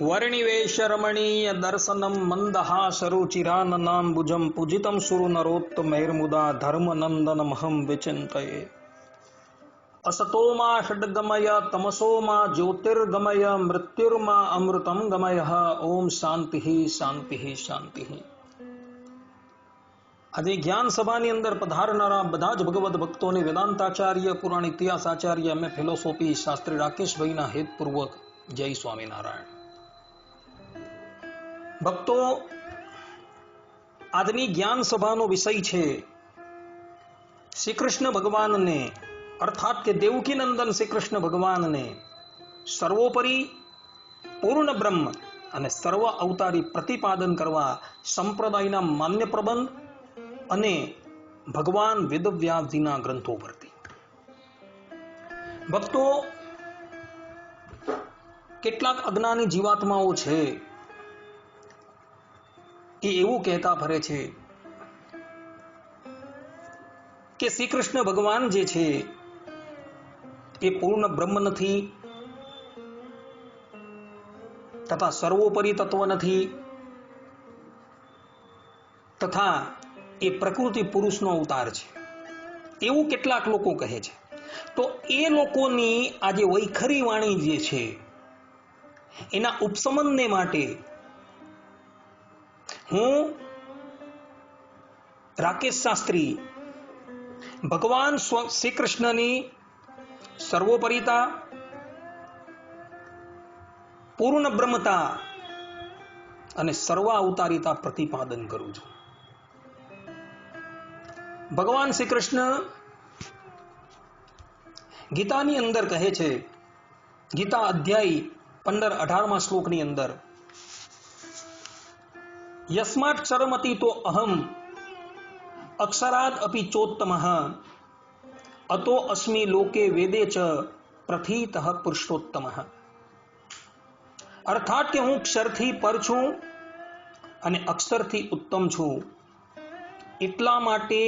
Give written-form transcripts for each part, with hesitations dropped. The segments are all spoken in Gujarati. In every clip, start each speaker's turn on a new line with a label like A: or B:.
A: वर्णिवेश रमणीय दर्शनम मंदहासरुचिराननाम्बुजं पूजितं सुरनरोत्तमैर्मुदा धर्मनन्दनमहं विचिन्तये। असतो मा षड्गमय तमसो मा ज्योतिर्गमय मृत्युर्मा अमृतं गमय। ओम शांति शांति शांति। આજે જ્ઞાન સભાની અંદર પધારનારા બધા જ ભગવદ ભક્તોને વેદાંતાચાર્ય પુરાણ ઇતિહાસાચાર્ય એમ ફિલોસોફી શાસ્ત્રી રાકેશભાઈના હેતપૂર્વક જય સ્વામિનારાયણ। ભક્તો, આજની જ્ઞાન સભાનો વિષય છે શ્રી કૃષ્ણ ભગવાનને અર્થાત કે દેવકી નંદન શ્રી કૃષ્ણ ભગવાનને સર્વોપરી પૂર્ણ બ્રહ્મ અને સર્વ અવતારી પ્રતિપાદન કરવા સંપ્રદાયના માન્ય પ્રબંધ અને ભગવાન વેદવ્યાસજીના ગ્રંથો પરથી। ભક્તો, કેટલાક અજ્ઞાની જીવાત્માઓ છે એ એવું કહેતા ફરે છે કે શ્રી કૃષ્ણ ભગવાન જે છે એ પૂર્ણ બ્રહ્મ નથી તથા સર્વોપરી તત્વ નથી તથા એ પ્રકૃતિ પુરુષનો અવતાર છે, એવું કેટલાક લોકો કહે છે। તો એ લોકોની આજે વૈખરી વાણી જે છે એના ઉપશમનને માટે હું રાકેશ શાસ્ત્રી ભગવાન શ્રી કૃષ્ણની સર્વોપરિતા, પૂર્ણ બ્રહ્મતા અને સર્વ અવતારિતા પ્રતિપાદન કરું છું। ભગવાન શ્રી કૃષ્ણ ગીતાની અંદર કહે છે, ગીતા અધ્યાય 15-18 શ્લોકની અંદર, યસ્માત ક્ષરમતિ તો અહમ અક્ષરાદ અપી ચોત્તમઃ અતો અસ્મિ લોકે વેદે ચ પ્રથિતઃ પુરુષોત્તમઃ। અર્થાત કે હું ક્ષરથી પર છું અને અક્ષરથી ઉત્તમ છું, એટલા માટે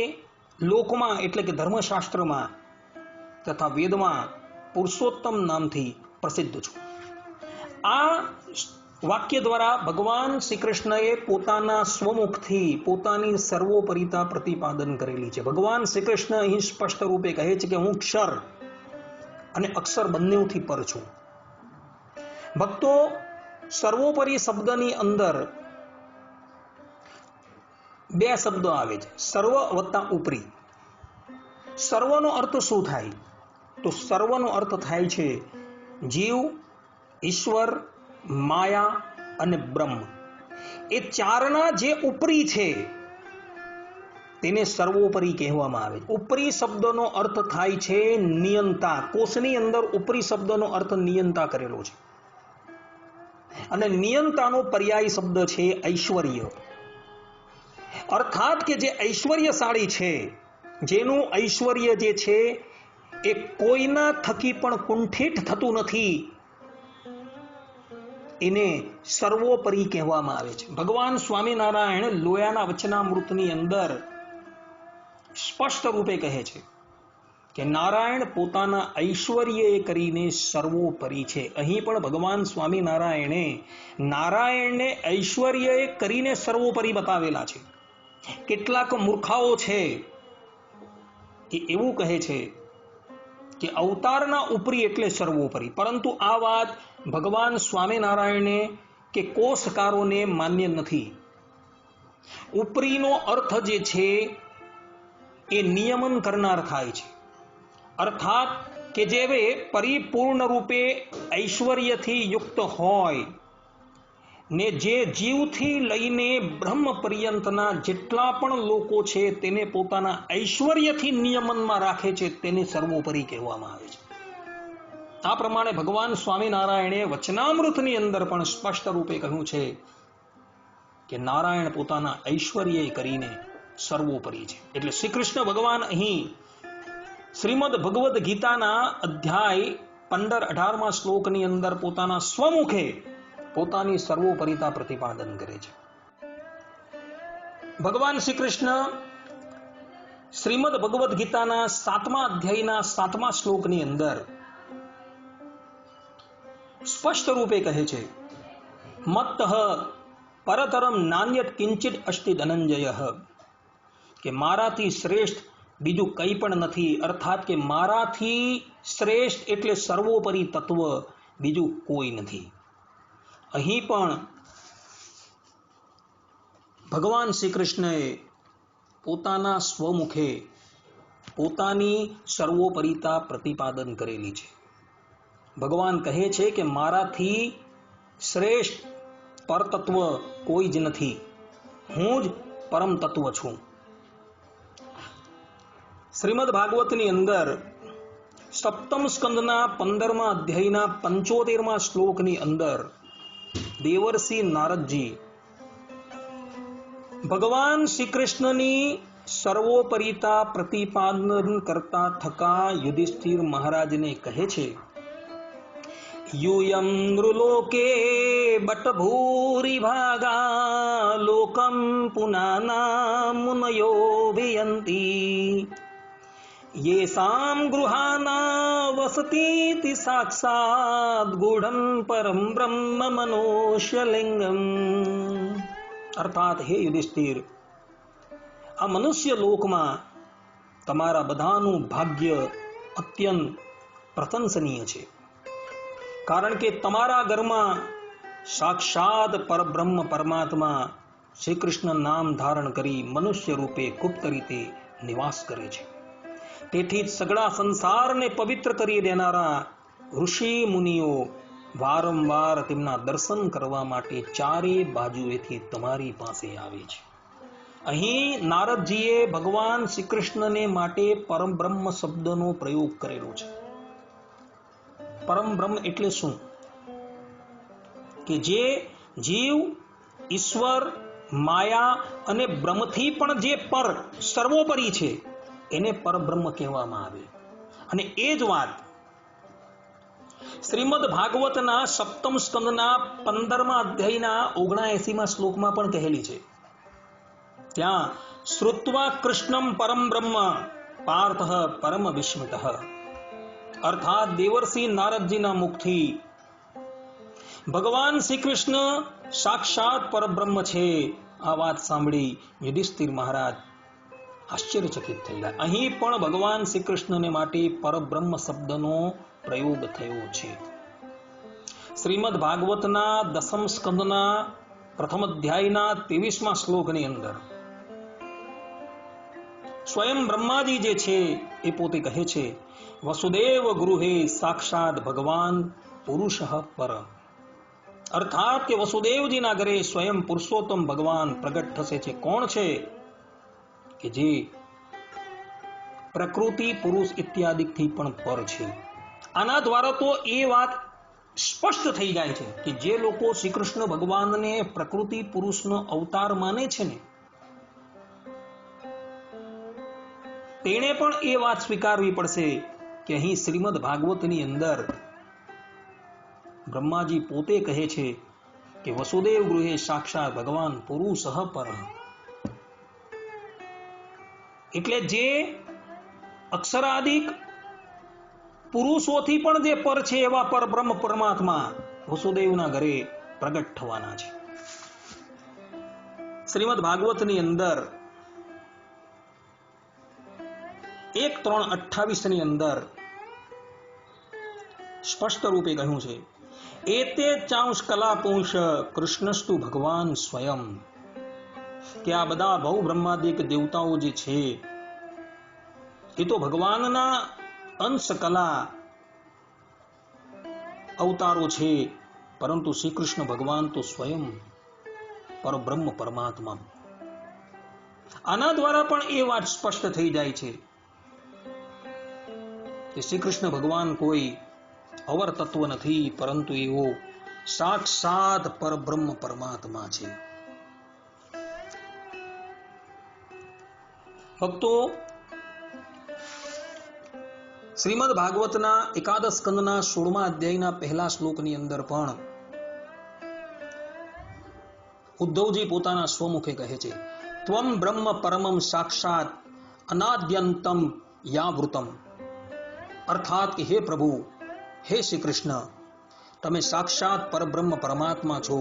A: લોકમાં એટલે કે ધર્મશાસ્ત્રમાં તથા વેદમાં પુરુષોત્તમ નામથી પ્રસિદ્ધ છું। આ વાક્ય દ્વારા ભગવાન શ્રી કૃષ્ણએ પોતાના સ્વમુખથી પોતાની સર્વોપરિતા પ્રતિપાદન કરેલી છે। ભગવાન શ્રી કૃષ્ણ અહીં સ્પષ્ટ રૂપે કહે છે કે હું ક્ષર અને અક્ષર બંનેથી પર છું। ભક્તો, સર્વોપરી શબ્દની અંદર બે શબ્દો આવે છે, સર્વ વત્તા ઉપરી। સર્વનો અર્થ શું થાય? તો સર્વનો અર્થ થાય છે જીવ, ઈશ્વર, માયા અને બ્રહ્મ। એ ચારના જે ઉપરી છે તેને સર્વોપરી કહેવામાં આવે છે। ઉપરી શબ્દનો અર્થ થાય છે નિયંતા। કોષની અંદર ઉપરી શબ્દનો અર્થ નિયંતા કરેલો છે અને નિયંતાનો પર્યાય શબ્દ છે ઐશ્વર્ય। અર્થાત કે જે ઐશ્વર્યશાળી છે, જેનું ઐશ્વર્ય જે છે એ કોઈના થકી પણ કુંઠિત થતું નથી, એને સર્વોપરી કહેવામાં આવે છે। ભગવાન સ્વામિનારાયણ લોયાના વચનામૃતની અંદર સ્પષ્ટ રૂપે કહે છે કે નારાયણ પોતાના ઐશ્વર્ય કરીને સર્વોપરી છે। અહીં પણ ભગવાન સ્વામિનારાયણે નારાયણને ઐશ્વર્ય કરીને સર્વોપરી બતાવેલા છે। કેટલાક મૂર્ખાઓ છે એ એવું કહે છે કે અવતારના ઉપરી એટલે સર્વોપરી, પરંતુ આ વાત ભગવાન સ્વામિનારાયણે કે કોષકારોને માન્ય નથી। ઉપરીનો અર્થ જે છે એ નિયમન કરનાર થાય છે। અર્થાત કે જે પરિપૂર્ણ રૂપે ઐશ્વર્યથી યુક્ત હોય ને જે જીવથી લઈને બ્રહ્મ પર્યંતના જેટલા પણ લોકો છે તેને પોતાના ઐશ્વર્યથી નિયમનમાં રાખે છે, તેને સર્વોપરી કહેવામાં આવે છે। આ પ્રમાણે ભગવાન સ્વામિનારાયણે વચનામૃતની અંદર પણ સ્પષ્ટ રૂપે કહ્યું છે કે નારાયણ પોતાના ઐશ્વર્ય કરીને સર્વોપરી છે। એટલે શ્રી કૃષ્ણ ભગવાન અહીં શ્રીમદ ભગવદ્ ગીતાના અધ્યાય 15-18 શ્લોકની અંદર પોતાના સ્વમુખે પોતાની સર્વોપરિતા પ્રતિપાદન કરે છે। ભગવાન શ્રી કૃષ્ણ શ્રીમદ ભગવદ્ ગીતાના 7મા અધ્યાયના 7મા શ્લોકની અંદર સ્પષ્ટ રૂપે કહે છે મત્તઃ પરતરમ નાન્યત કિંચિત અસ્તિ ધનંજય, કે મારાથી શ્રેષ્ઠ બીજું કંઈ પણ નથી, અર્થાત કે મારાથી શ્રેષ્ઠ એટલે સર્વોપરી તત્વ બીજું કોઈ નથી. અહીં પણ ભગવાન શ્રી કૃષ્ણએ પોતાના સ્વમુખે પોતાની સર્વોપરીતા પ્રતિપાદન કરેલી છે. ભગવાન કહે છે કે મારાથી શ્રેષ્ઠ પરતત્વ કોઈ જ નથી, હું જ પરમ તત્વ છું. શ્રીમદ ભાગવતની અંદર સપ્તમ સ્કંદના 15મા અધ્યાયના 75મા શ્લોકની અંદર દેવર્ષિ નારદજી ભગવાન શ્રી કૃષ્ણની સર્વોપરીતા પ્રતિપાદન કરતા થકા યુધિષ્ઠિર મહારાજને કહે છે, યુયમ નૃલોકે બટભૂરી ભાગા લોકમ પુનાના મુનયોભયંતી યેસામ ગૃહાના વસતીતિ સાક્ષાત ગૂઢમ પરમ બ્રહ્મ મનુષ્યલિંગમ. અર્થાત હે યુધિષ્ઠિર, આ મનુષ્ય લોકમાં તમારા બધાનું ભાગ્ય અત્યંત પ્રશંસનીય છે, કારણ કે તમારા ઘરમાં સાક્ષાત પરબ્રહ્મ પરમાત્મા શ્રી કૃષ્ણ નામ ધારણ કરી મનુષ્ય રૂપે ગુપ્ત રીતે નિવાસ કરે છે. તેથી જ સગળા સંસારને પવિત્ર કરી દેનારા ઋષિ મુનિઓ વારંવાર તેમના દર્શન કરવા માટે ચારે બાજુએથી તમારી પાસે આવે છે. અહીં નારદજીએ ભગવાન શ્રી કૃષ્ણને માટે પરમબ્રહ્મ શબ્દનો પ્રયોગ કરેલો છે. પરમબ્રહ્મ એટલે શું? કે જે જીવ, ઈશ્વર, માયા અને બ્રહ્મથી પણ જે પર સર્વોપરી છે એને પરબ્રહ્મ કહેવામાં આવે. અને એ જ વાત શ્રીમદ ભાગવતના સપ્તમ સ્કંદના 15મા અધ્યાયના 79મા શ્લોકમાં પણ કહેલી છે. ત્યાં શ્રુત્વા કૃષ્ણમ પરમ બ્રહ્મ પાર્થ પરમ વિસ્મિતઃ, અર્થાત દેવર્ષિ નારદજીના મુખથી ભગવાન શ્રી કૃષ્ણ સાક્ષાત પરબ્રહ્મ છે આ વાત સાંભળી યુધિષ્ઠિર મહારાજ આશ્ચર્યચકિત થયેલા. અહીં પણ ભગવાન શ્રી કૃષ્ણને માટે પરબ્રહ્મ શબ્દનો પ્રયોગ થયો છે. શ્રીમદ ભાગવતના 10મ સ્કંદના પ્રથમ અધ્યાયના 23મા શ્લોકની અંદર સ્વયં બ્રહ્માજી જે છે એ પોતે કહે છે, વસુદેવ ગૃહે સાક્ષાત ભગવાન પુરુષ પર, અર્થાત કે વસુદેવજીના ઘરે સ્વયં પુરુષોત્તમ ભગવાન પ્રગટ થશે છે. કોણ છે? કે જે પ્રકૃતિ, પુરુષ ઇત્યાદિથી પણ પર છે. આના દ્વારા તો એ વાત સ્પષ્ટ થઈ જાય છે કે જે લોકો શ્રી કૃષ્ણ ભગવાનને પ્રકૃતિ પુરુષનો અવતાર માને છે ને, તેણે પણ એ વાત સ્વીકારવી પડશે કે અહીં શ્રીમદ ભાગવતની અંદર બ્રહ્માજી પોતે કહે છે કે વસુદેવ ગૃહે સાક્ષાત ભગવાન પુરુષ પર, એટલે જે અક્ષરાદિક પુરુષોથી પણ જે પર છે એવા પરબ્રહ્મ પરમાત્મા વસુદેવના ઘરે પ્રગટ થવાના છે. શ્રીમદ ભાગવતની અંદર 1:3:28 અંદર સ્પષ્ટ રૂપે કહ્યું છે, એતે ચાંશ કલા પુંશ કૃષ્ણસ્તુ ભગવાન સ્વયં, કે આ બધા ભવ બ્રહ્માદિક દેવતાઓ જે છે એ તો ભગવાનના અંશ કલા અવતારો છે, પરંતુ શ્રી કૃષ્ણ ભગવાન તો સ્વયં પરબ્રહ્મ પરમાત્મા. આના દ્વારા પણ એ વાત સ્પષ્ટ થઈ જાય છે કે શ્રી કૃષ્ણ ભગવાન કોઈ અવર તત્વ નથી, પરંતુ એવો સાક્ષાત પરબ્રહ્મ પરમાત્મા છે. ભક્તો, શ્રીમદ ભાગવતના એકાદશ સ્કંદના 16મા અધ્યાયના પહેલા શ્લોકની અંદર પણ ઉદ્ધવજી પોતાના સ્વમુખે કહે છે, ત્વમ બ્રહ્મ પરમમ સાક્ષાત અનાદ્યંતમ યાવૃતમ, અર્થાત કે હે પ્રભુ, હે શ્રી કૃષ્ણ, તમે સાક્ષાત પરબ્રહ્મ પરમાત્મા છો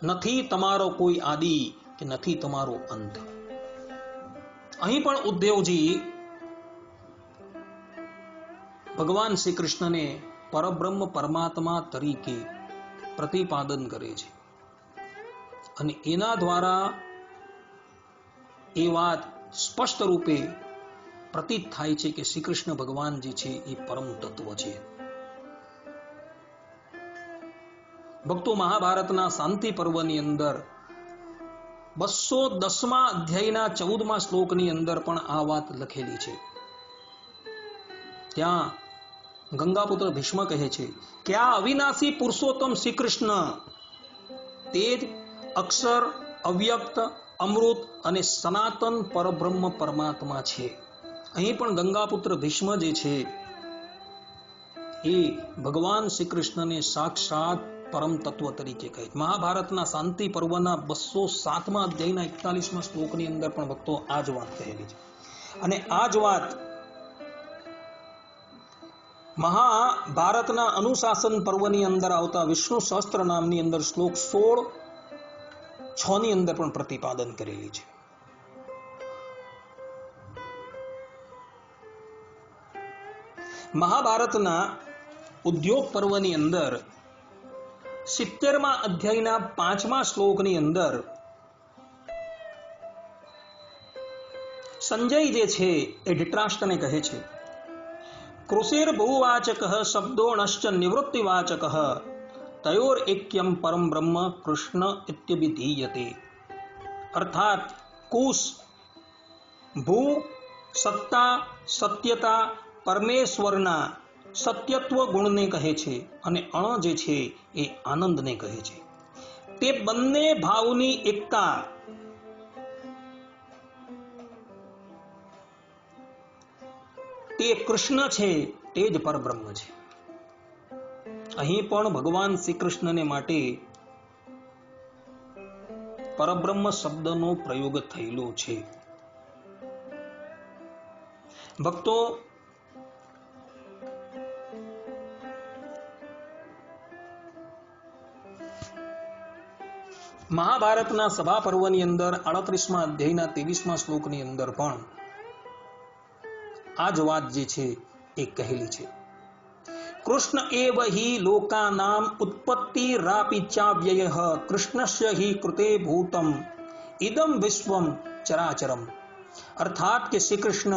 A: નથી તમારો કોઈ આદિ કે નથી તમારો અંત. અહીં પણ ઉદ્ધવજી ભગવાન શ્રી કૃષ્ણને પરબ્રહ્મ પરમાત્મા તરીકે પ્રતિપાદન કરે છે અને એના દ્વારા એ વાત સ્પષ્ટ રૂપે પ્રતીત થાય છે કે શ્રી કૃષ્ણ ભગવાન જે છે એ પરમ તત્વ છે. ભક્તો, મહાભારતના શાંતિ પર્વની અંદર 210મા અધ્યાયના 14મા શ્લોકની અંદર પણ આ વાત લખેલી છે. ત્યાં ગંગાપુત્ર ભીષ્મ કહે છે કે આ અવિનાશી પુરુષોત્તમ શ્રી કૃષ્ણ તે જ અક્ષર, અવ્યક્ત, અમૃત અને સનાતન પરબ્રહ્મ પરમાત્મા છે. અહીં પણ ગંગાપુત્ર ભીષ્મ જે છે એ ભગવાન શ્રી કૃષ્ણને સાક્ષાત પરમ તત્વ તરીકે કહે. મહાભારતના શાંતિ પર્વના 207મા અધ્યાયના 41મા શ્લોકની અંદર પણ ભક્તો આ જ વાત કહેલી છે. અને આ જ વાત મહાભારતના અનુશાસન પર્વની અંદર આવતા વિષ્ણુ સહસ્ત્ર નામની અંદર શ્લોક 16:6 ની અંદર પણ પ્રતિપાદન કરેલી છે. મહાભારતના ઉદ્યોગ પર્વની અંદર 70મા અધ્યાયના 5મા શ્લોકની અંદર સંજય જે છે એ ધૃતરાષ્ટ્રને કહે છે કૃષિર ભૂવાચક શબ્દોણશ્ચ નિવૃત્તિવાચક તયોર એક્યમ પરમ બ્રહ્મ કૃષ્ણ ઇત્યભિધીયતે. અર્થાત કુશ ભૂ સત્તા, સત્યતા, પરમેશ્વરના સત્યત્વ ગુણને કહે છે અને અણ જે છે એ આનંદને કહે છે. તે બંને ભાવની એકતા તે કૃષ્ણ છે, તે જ પરબ્રહ્મ છે. અહીં પણ ભગવાન શ્રી કૃષ્ણને માટે પરબ્રહ્મ શબ્દનો પ્રયોગ થયેલો છે. ભક્તો, મહાભારતના સભા પર્વની અંદર 38મા અધ્યાયના 23મા શ્લોકની અંદર પણ આ જ વાત જે છે એ કહેલી છે. કૃષ્ણ એવ હિ લોકાનામ ઉત્પત્તિરાપી ચાવ્યયઃ કૃષ્ણસ્ય હિ કૃતે ભૂતમ ઇદમ વિશ્વમ ચરાચરમ. અર્થાત કે શ્રી કૃષ્ણ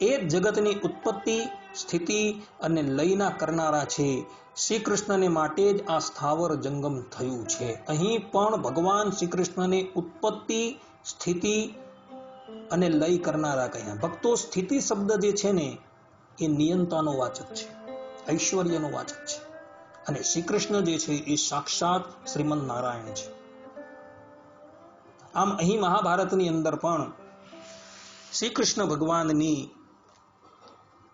A: એ જગતની ઉત્પત્તિ, સ્થિતિ અને લયના કરનારા છે. શ્રી કૃષ્ણને માટે જ આ સ્થાવર જંગમ થયું છે. અહીં પણ ભગવાન શ્રી કૃષ્ણને ઉત્પત્તિ, સ્થિતિ અને લય કરનારા કહ્યા. ભક્તો, સ્થિતિ શબ્દ જે છે ને એ નિયંતાનો વાચક છે, ઐશ્વર્યનો વાચક છે. અને શ્રી કૃષ્ણ જે છે એ સાક્ષાત શ્રીમન નારાયણ છે. આમ અહીં મહાભારતની અંદર પણ શ્રી કૃષ્ણ ભગવાનની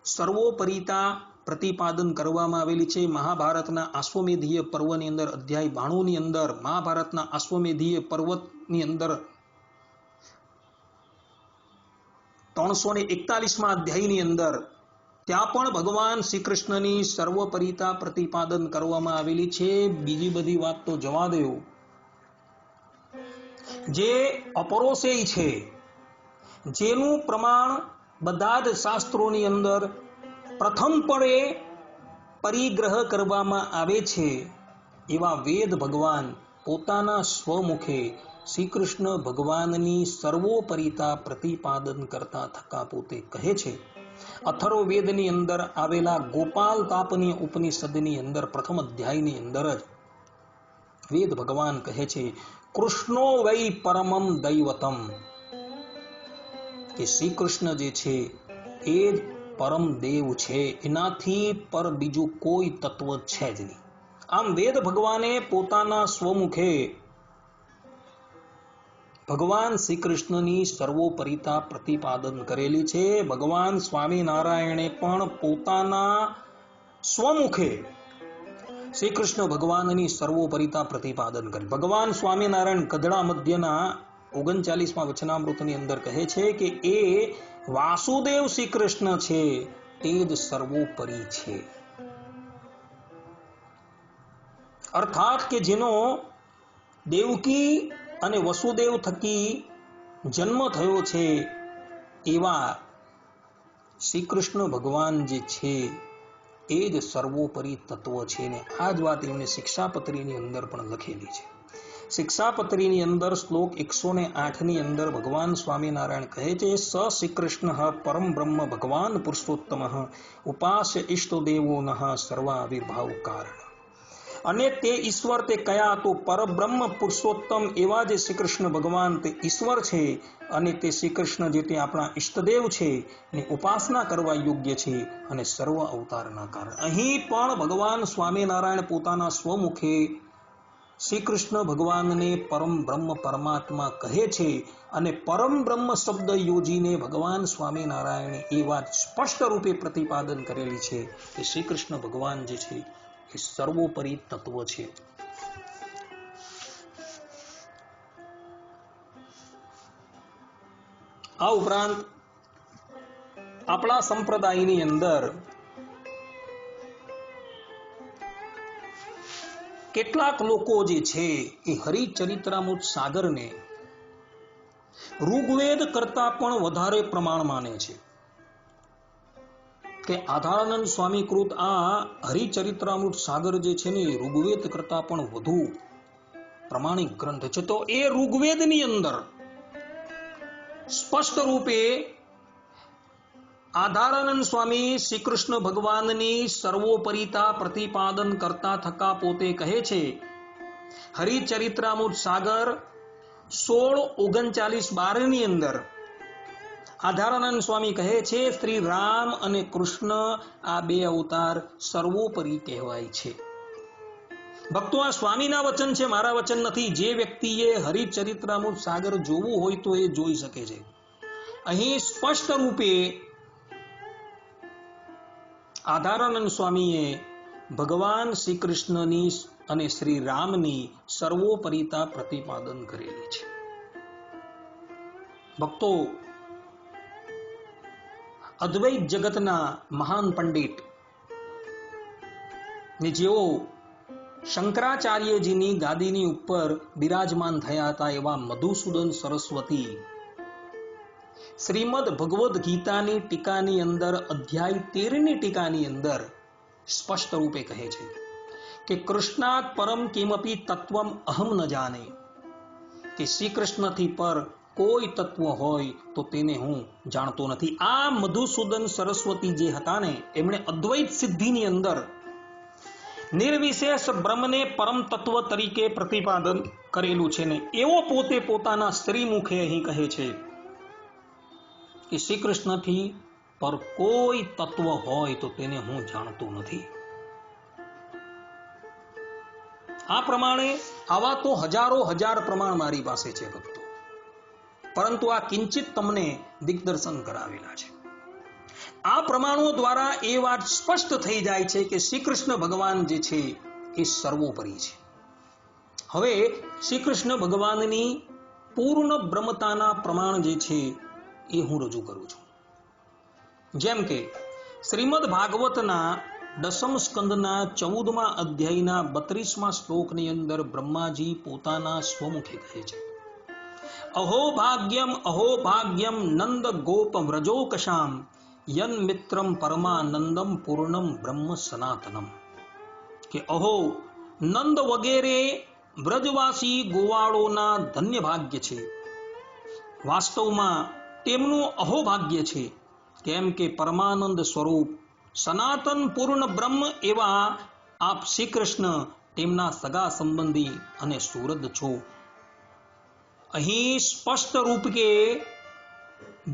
A: સર્વોપરિતા પ્રતિપાદન કરવામાં આવેલી છે. મહાભારતના અશ્વમેધીય પર્વની અંદર અધ્યાય 92 ની અંદર, મહાભારતના અશ્વમેધીય પર્વતની અંદર 341મા અધ્યાયની અંદર ત્યાં પણ ભગવાન શ્રી કૃષ્ણની સર્વોપરિતા પ્રતિપાદન કરવામાં આવેલી છે. બીજી બધી વાત તો જવા દો. જે અપરોષેય છે, જેનું પ્રમાણ બધા જ શાસ્ત્રોની અંદર પ્રથમ પડે પરિગ્રહ કરવામાં આવે છે, એવા વેદ ભગવાન પોતાના સ્વમુખે શ્રી કૃષ્ણ ભગવાનની સર્વોપરિતા પ્રતિપાદન કરતા થકા પોતે કહે છે. અથર્વવેદની અંદર આવેલા ગોપાલ તાપની ઉપનિષદની અંદર પ્રથમ અધ્યાયની અંદર જ વેદ ભગવાન કહે છે કૃષ્ણો વૈ પરમમ દૈવતમ, કે શ્રી કૃષ્ણ જે છે એ જ પરમ દેવ છે, એનાથી પર બીજું કોઈ તત્વ છે જ નહીં. આમ વેદ ભગવાને પોતાના સ્વમુખે ભગવાન શ્રી કૃષ્ણની સર્વોપરિતા પ્રતિપાદન કરેલી છે. ભગવાન સ્વામિનારાયણે પણ પોતાના સ્વમુખે શ્રી કૃષ્ણ ભગવાનની સર્વોપરિતા પ્રતિપાદન કરી. ભગવાન સ્વામિનારાયણ ગધડા મધ્યના 39મા વચનામૃતની અંદર કહે છે કે એ વાસુદેવ શ્રી કૃષ્ણ છે, તે જ સર્વોપરી છે. અર્થાત કે જેનો દેવકી અને વસુદેવ થકી જન્મ થયો છે એવા શ્રી કૃષ્ણ ભગવાન જે છે એ જ સર્વોપરી તત્વ છે ને આ જ વાત એમણે શિક્ષાપત્રીની અંદર પણ લખેલી છે. શિક્ષાપત્રીની અંદર શ્લોક 108 ની અંદર ભગવાન સ્વામિનારાયણ કહે છે સ શ્રી કૃષ્ણ પરમ બ્રહ્મ ભગવાન પુરુષોત્તમ ઉપાસ્ય ઇષ્ટદેવો નઃ સર્વાવિર્ભાવ કારણ. અને તે ઈશ્વર તે કયા તો પરબ્રહ્મ પુરુષોત્તમ એવા જે શ્રી કૃષ્ણ ભગવાન તે ઈશ્વર છે અને તે શ્રી કૃષ્ણ જે તે આપણા ઈષ્ટદેવ છે ને ઉપાસના કરવા યોગ્ય છે અને સર્વ અવતારના કારણ. અહીં પણ ભગવાન સ્વામિનારાયણ પોતાના સ્વમુખે શ્રી કૃષ્ણ ભગવાનને પરમ બ્રહ્મ પરમાત્મા કહે છે અને પરમ બ્રહ્મ શબ્દ યોજીને ભગવાન સ્વામિનારાયણે એ વાત સ્પષ્ટ રૂપે પ્રતિપાદન કરેલી છે કે શ્રી કૃષ્ણ ભગવાન જે છે એ સર્વોપરી તત્વ છે. આ ઉપરાંત આપણા સંપ્રદાયની અંદર કેટલાક લોકો જે છે એ હરિચરિત્રામૃત સાગરને ઋગ્વેદ કરતા પણ વધારે પ્રમાણ માને છે કે આધારાનંદ સ્વામી કૃત આ હરિચરિત્રામૃત સાગર જે છે ને ઋગ્વેદ કરતા પણ વધુ પ્રમાણિક ગ્રંથ છે. તો એ ઋગ્વેદની અંદર સ્પષ્ટ રૂપે આધારાનંદ સ્વામી શ્રી કૃષ્ણ ભગવાનની સર્વોપરિતા પ્રતિપાદન કરતા થકા પોતે કહે છે હરિચરિત્રામૃત સાગર 16:39-12 ની અંદર આધારાનંદ સ્વામી કહે છે શ્રી રામ અને કૃષ્ણ આ બે અવતાર સર્વોપરી કહેવાય છે. ભક્તો આ સ્વામીના વચન છે, મારા વચન નથી. જે વ્યક્તિએ હરિચરિત્રામૃત સાગર જોવું હોય તો એ જોઈ શકે છે. અહીં સ્પષ્ટ રૂપે આધારાનંદ સ્વામીએ ભગવાન શ્રી કૃષ્ણની અને શ્રી રામની સર્વોપરિતા પ્રતિપાદન કરેલી છે. ભક્તો, અદ્વૈત જગતના મહાન પંડિત ને જેઓ શંકરાચાર્યજીની ગાદીની ઉપર બિરાજમાન થયા હતા એવા મધુસૂદન સરસ્વતી શ્રીમદ ભગવદ્ ગીતાની ટીકાની અંદર અધ્યાય 13 ની ટીકાની અંદર સ્પષ્ટ રૂપે કહે છે કે કૃષ્ણાત પરમ કિમપી તત્વમ અહમ ન જાને, કે શ્રી કૃષ્ણથી પર કોઈ તત્વ હોય તો તેને હું જાણતો નથી. આ મધુસૂદન સરસ્વતી જે હતા ને એમણે અદ્વૈત સિદ્ધિની અંદર નિર્વિશેષ બ્રહ્મને પરમ તત્વ તરીકે પ્રતિપાદન કરેલું છે ને એવો પોતે પોતાના શ્રીમુખે અહીં કહે છે કે શ્રી કૃષ્ણથી પર કોઈ તત્વ હોય તો તેને હું જાણતો નથી. આ પ્રમાણે આવા તો હજારો હજાર પ્રમાણ મારી પાસે છે ભક્તો, પરંતુ આ કિંચિત તમને દિગ્દર્શન કરાવેલા છે. આ પ્રમાણો દ્વારા એ વાત સ્પષ્ટ થઈ જાય છે કે શ્રી કૃષ્ણ ભગવાન જે છે એ સર્વોપરી છે. હવે શ્રી કૃષ્ણ ભગવાનની પૂર્ણ બ્રહ્મતાના પ્રમાણ જે છે એ હું રજૂ કરું છું. જેમ કે શ્રીમદ ભાગવતના 10મ સ્કંદના 14મા અધ્યાયના 32મા શ્લોકની અંદર બ્રહ્માજી પોતાના સ્વમુખે કહે છે અહો ભાગ્યમ નંદ ગોપ વ્રજોકશામ યન મિત્રમ પરમાનંદમ પૂર્ણમ બ્રહ્મ સનાતનમ. કે અહો, નંદ વગેરે વ્રજવાસી ગોવાળોના ધન્ય ભાગ્ય છે. વાસ્તવમાં તેમનું અહોભાગ્ય છે. કેમ કે પરમાનંદ સ્વરૂપ સનાતન પૂર્ણ બ્રહ્મ એવા આપ શ્રી કૃષ્ણ તેમના સગા સંબંધી અને સુહૃદ છો. અહીં સ્પષ્ટ રૂપ કે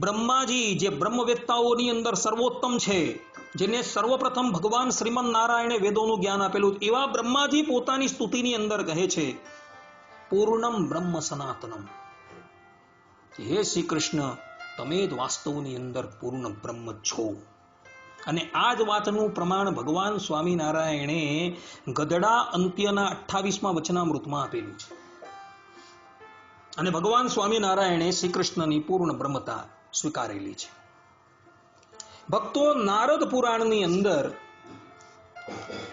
A: બ્રહ્માજી જે બ્રહ્મવેત્તાઓની અંદર સર્વોત્તમ છે, જેને સર્વપ્રથમ ભગવાન શ્રીમન નારાયણે વેદોનું જ્ઞાન આપેલું, એવા બ્રહ્માજી પોતાની સ્તુતિની અંદર કહે છે પૂર્ણમ બ્રહ્મ સનાતનમ. હે શ્રી કૃષ્ણ, તમે જ વાસ્તવની અંદર પૂર્ણ બ્રહ્મ છો. અને આ જ વાતનું પ્રમાણ ભગવાન સ્વામિનારાયણે ગધડા અંત્યના 28મા વચનામૃતમાં આપેલું છે. અને ભગવાન સ્વામિનારાયણે શ્રી કૃષ્ણની પૂર્ણ બ્રહ્મતા સ્વીકારેલી છે. ભક્તો, નારદ પુરાણની અંદર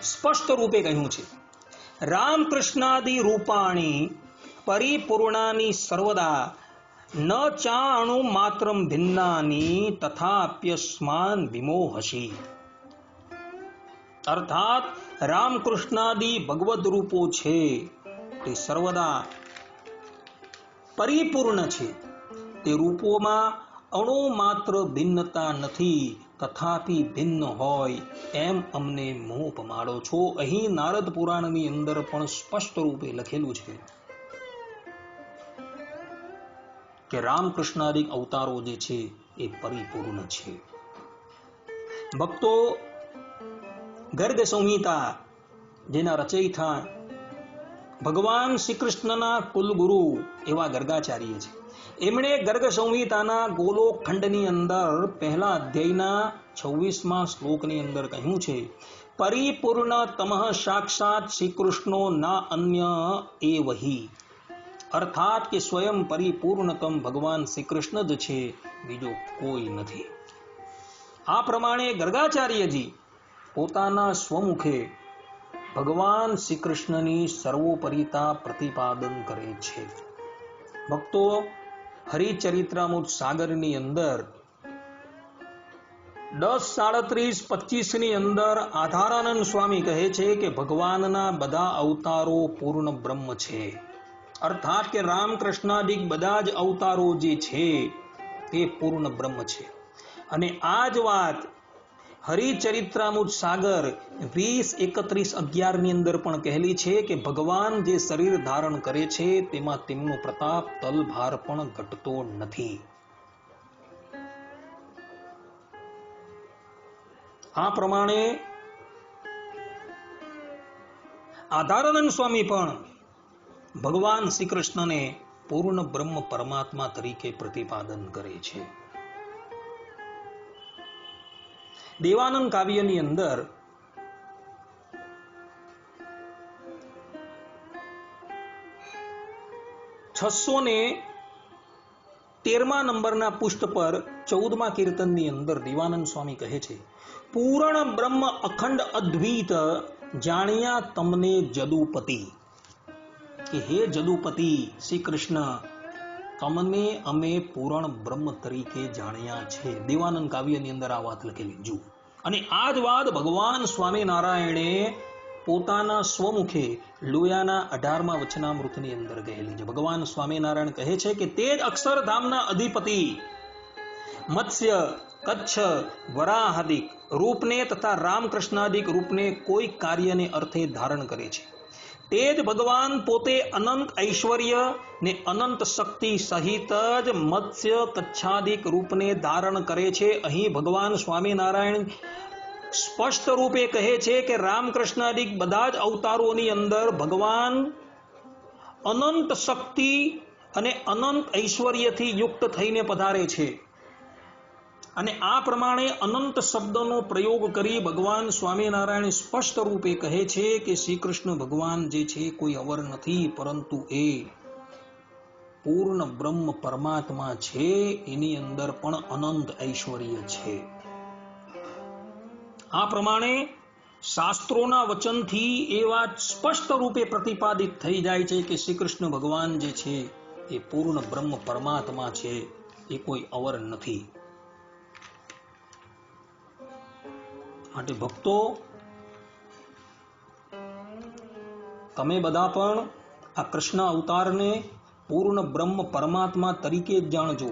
A: સ્પષ્ટ રૂપે કહ્યું છે રામકૃષ્ણાદિ રૂપાણી પરિપૂર્ણાની સર્વદા ન ચાણુ માત્રમ ભિન્નાની તથાપ્યસ્માન વિમોહસી. અર્થાત રામકૃષ્ણાદિ ભગવદ રૂપો છે તે સર્વદા પરિપૂર્ણ છે. તે રૂપોમાં અણુ માત્ર ભિન્નતા નથી, તથાપી ભિન્ન હોય એમ અમને મોહ પમાડો છો. અહીં નારદ પુરાણની અંદર પણ સ્પષ્ટ રૂપે લખેલું છે કે રામકૃષ્ણાદિક અવતારો જે છે એ પરિપૂર્ણ છે. ભક્તો, ગર્ગ સંહિતા જેના રચયિતા ભગવાન શ્રી કૃષ્ણના કુલગુરુ એવા ગર્ગાચાર્ય છે, એમણે ગર્ગ સંહિતાના ગોલોક ખંડની અંદર પહેલા અધ્યાયના 26મા શ્લોકની અંદર કહ્યું છે, પરિપૂર્ણ તમઃ સાક્ષાત શ્રી કૃષ્ણો ના અન્ય એવહી. અર્થાત કે સ્વયં પરિપૂર્ણતમ ભગવાન શ્રી કૃષ્ણ જ છે, બીજો કોઈ નથી. આ પ્રમાણે ગર્ગાચાર્યજી પોતાના સ્વમુખે ભગવાન શ્રી કૃષ્ણની સર્વોપરિતા પ્રતિપાદન કરે છે. ભક્તો, હરિચરિત્રામૃત સાગરની અંદર 10:37-25 ની અંદર આધારાનંદ સ્વામી કહે છે કે ભગવાનના બધા અવતારો પૂર્ણ બ્રહ્મ છે. અર્થાત કે રામકૃષ્ણાદિક બધા જ અવતારો જે છે તે પૂર્ણ બ્રહ્મ છે. અને આ જ વાત હરિચરિત્રામૃત સાગર 20:31-11 ની અંદર પણ કહેલી છે કે ભગવાન જે શરીર ધારણ કરે છે તેમાં તેમનો પ્રતાપ તલભાર પણ ઘટતો નથી. આ પ્રમાણે આધારાનંદ સ્વામી પણ ભગવાન શ્રી કૃષ્ણને પૂર્ણ બ્રહ્મ પરમાત્મા તરીકે પ્રતિપાદન કરે છે. દેવાનંદ કાવ્યની અંદર (613મા નંબરના પુષ્ટ પર 14મા કીર્તનની અંદર દેવાનંદ સ્વામી કહે છે, પૂર્ણ બ્રહ્મ અખંડ અદ્વૈત જાણ્યા તમને જદુપતિ. કે હે જદુપતિ શ્રી કૃષ્ણ, તમને અમે પૂર્ણ બ્રહ્મ તરીકે જાણ્યા છે. દેવાનંદ કાવ્યની અંદર આ વાત લખેલી જુઓ. અને આ જ વાત ભગવાન સ્વામિનારાયણે પોતાના સ્વમુખે લોયાના 18મા વચનામૃતની અંદર કહેલી છે. ભગવાન સ્વામિનારાયણ કહે છે કે તે જ અક્ષરધામના અધિપતિ મત્સ્ય, કચ્છ, વરાહાદિક રૂપને તથા રામકૃષ્ણાદિક રૂપને કોઈ કાર્યને અર્થે ધારણ કરે છે. તે જ ભગવાન પોતે અનંત ઐશ્વર્ય ને અનંત શક્તિ સહિત જ મત્સ્ય કચ્છાદિક રૂપને ધારણ કરે છે. અહીં ભગવાન સ્વામિનારાયણ સ્પષ્ટ રૂપે કહે છે કે રામકૃષ્ણાદિક બધા જ અવતારોની અંદર ભગવાન અનંત શક્તિ અને અનંત ઐશ્વર્યથી યુક્ત થઈને પધારે છે. અને આ પ્રમાણે અનંત શબ્દનો પ્રયોગ કરી ભગવાન સ્વામિનારાયણ સ્પષ્ટ રૂપે કહે છે કે શ્રી કૃષ્ણ ભગવાન જે છે કોઈ અવર નથી, પરંતુ એ પૂર્ણ બ્રહ્મ પરમાત્મા છે. એની અંદર પણ અનંત ઐશ્વર્ય છે. આ પ્રમાણે શાસ્ત્રોના વચનથી એ વાત સ્પષ્ટ રૂપે પ્રતિપાદિત થઈ જાય છે કે શ્રી કૃષ્ણ ભગવાન જે છે એ પૂર્ણ બ્રહ્મ પરમાત્મા છે, એ કોઈ અવર નથી. માટે ભક્તો, તમે બધા પણ આ કૃષ્ણ અવતારને પૂર્ણ બ્રહ્મ પરમાત્મા તરીકે જ જાણજો.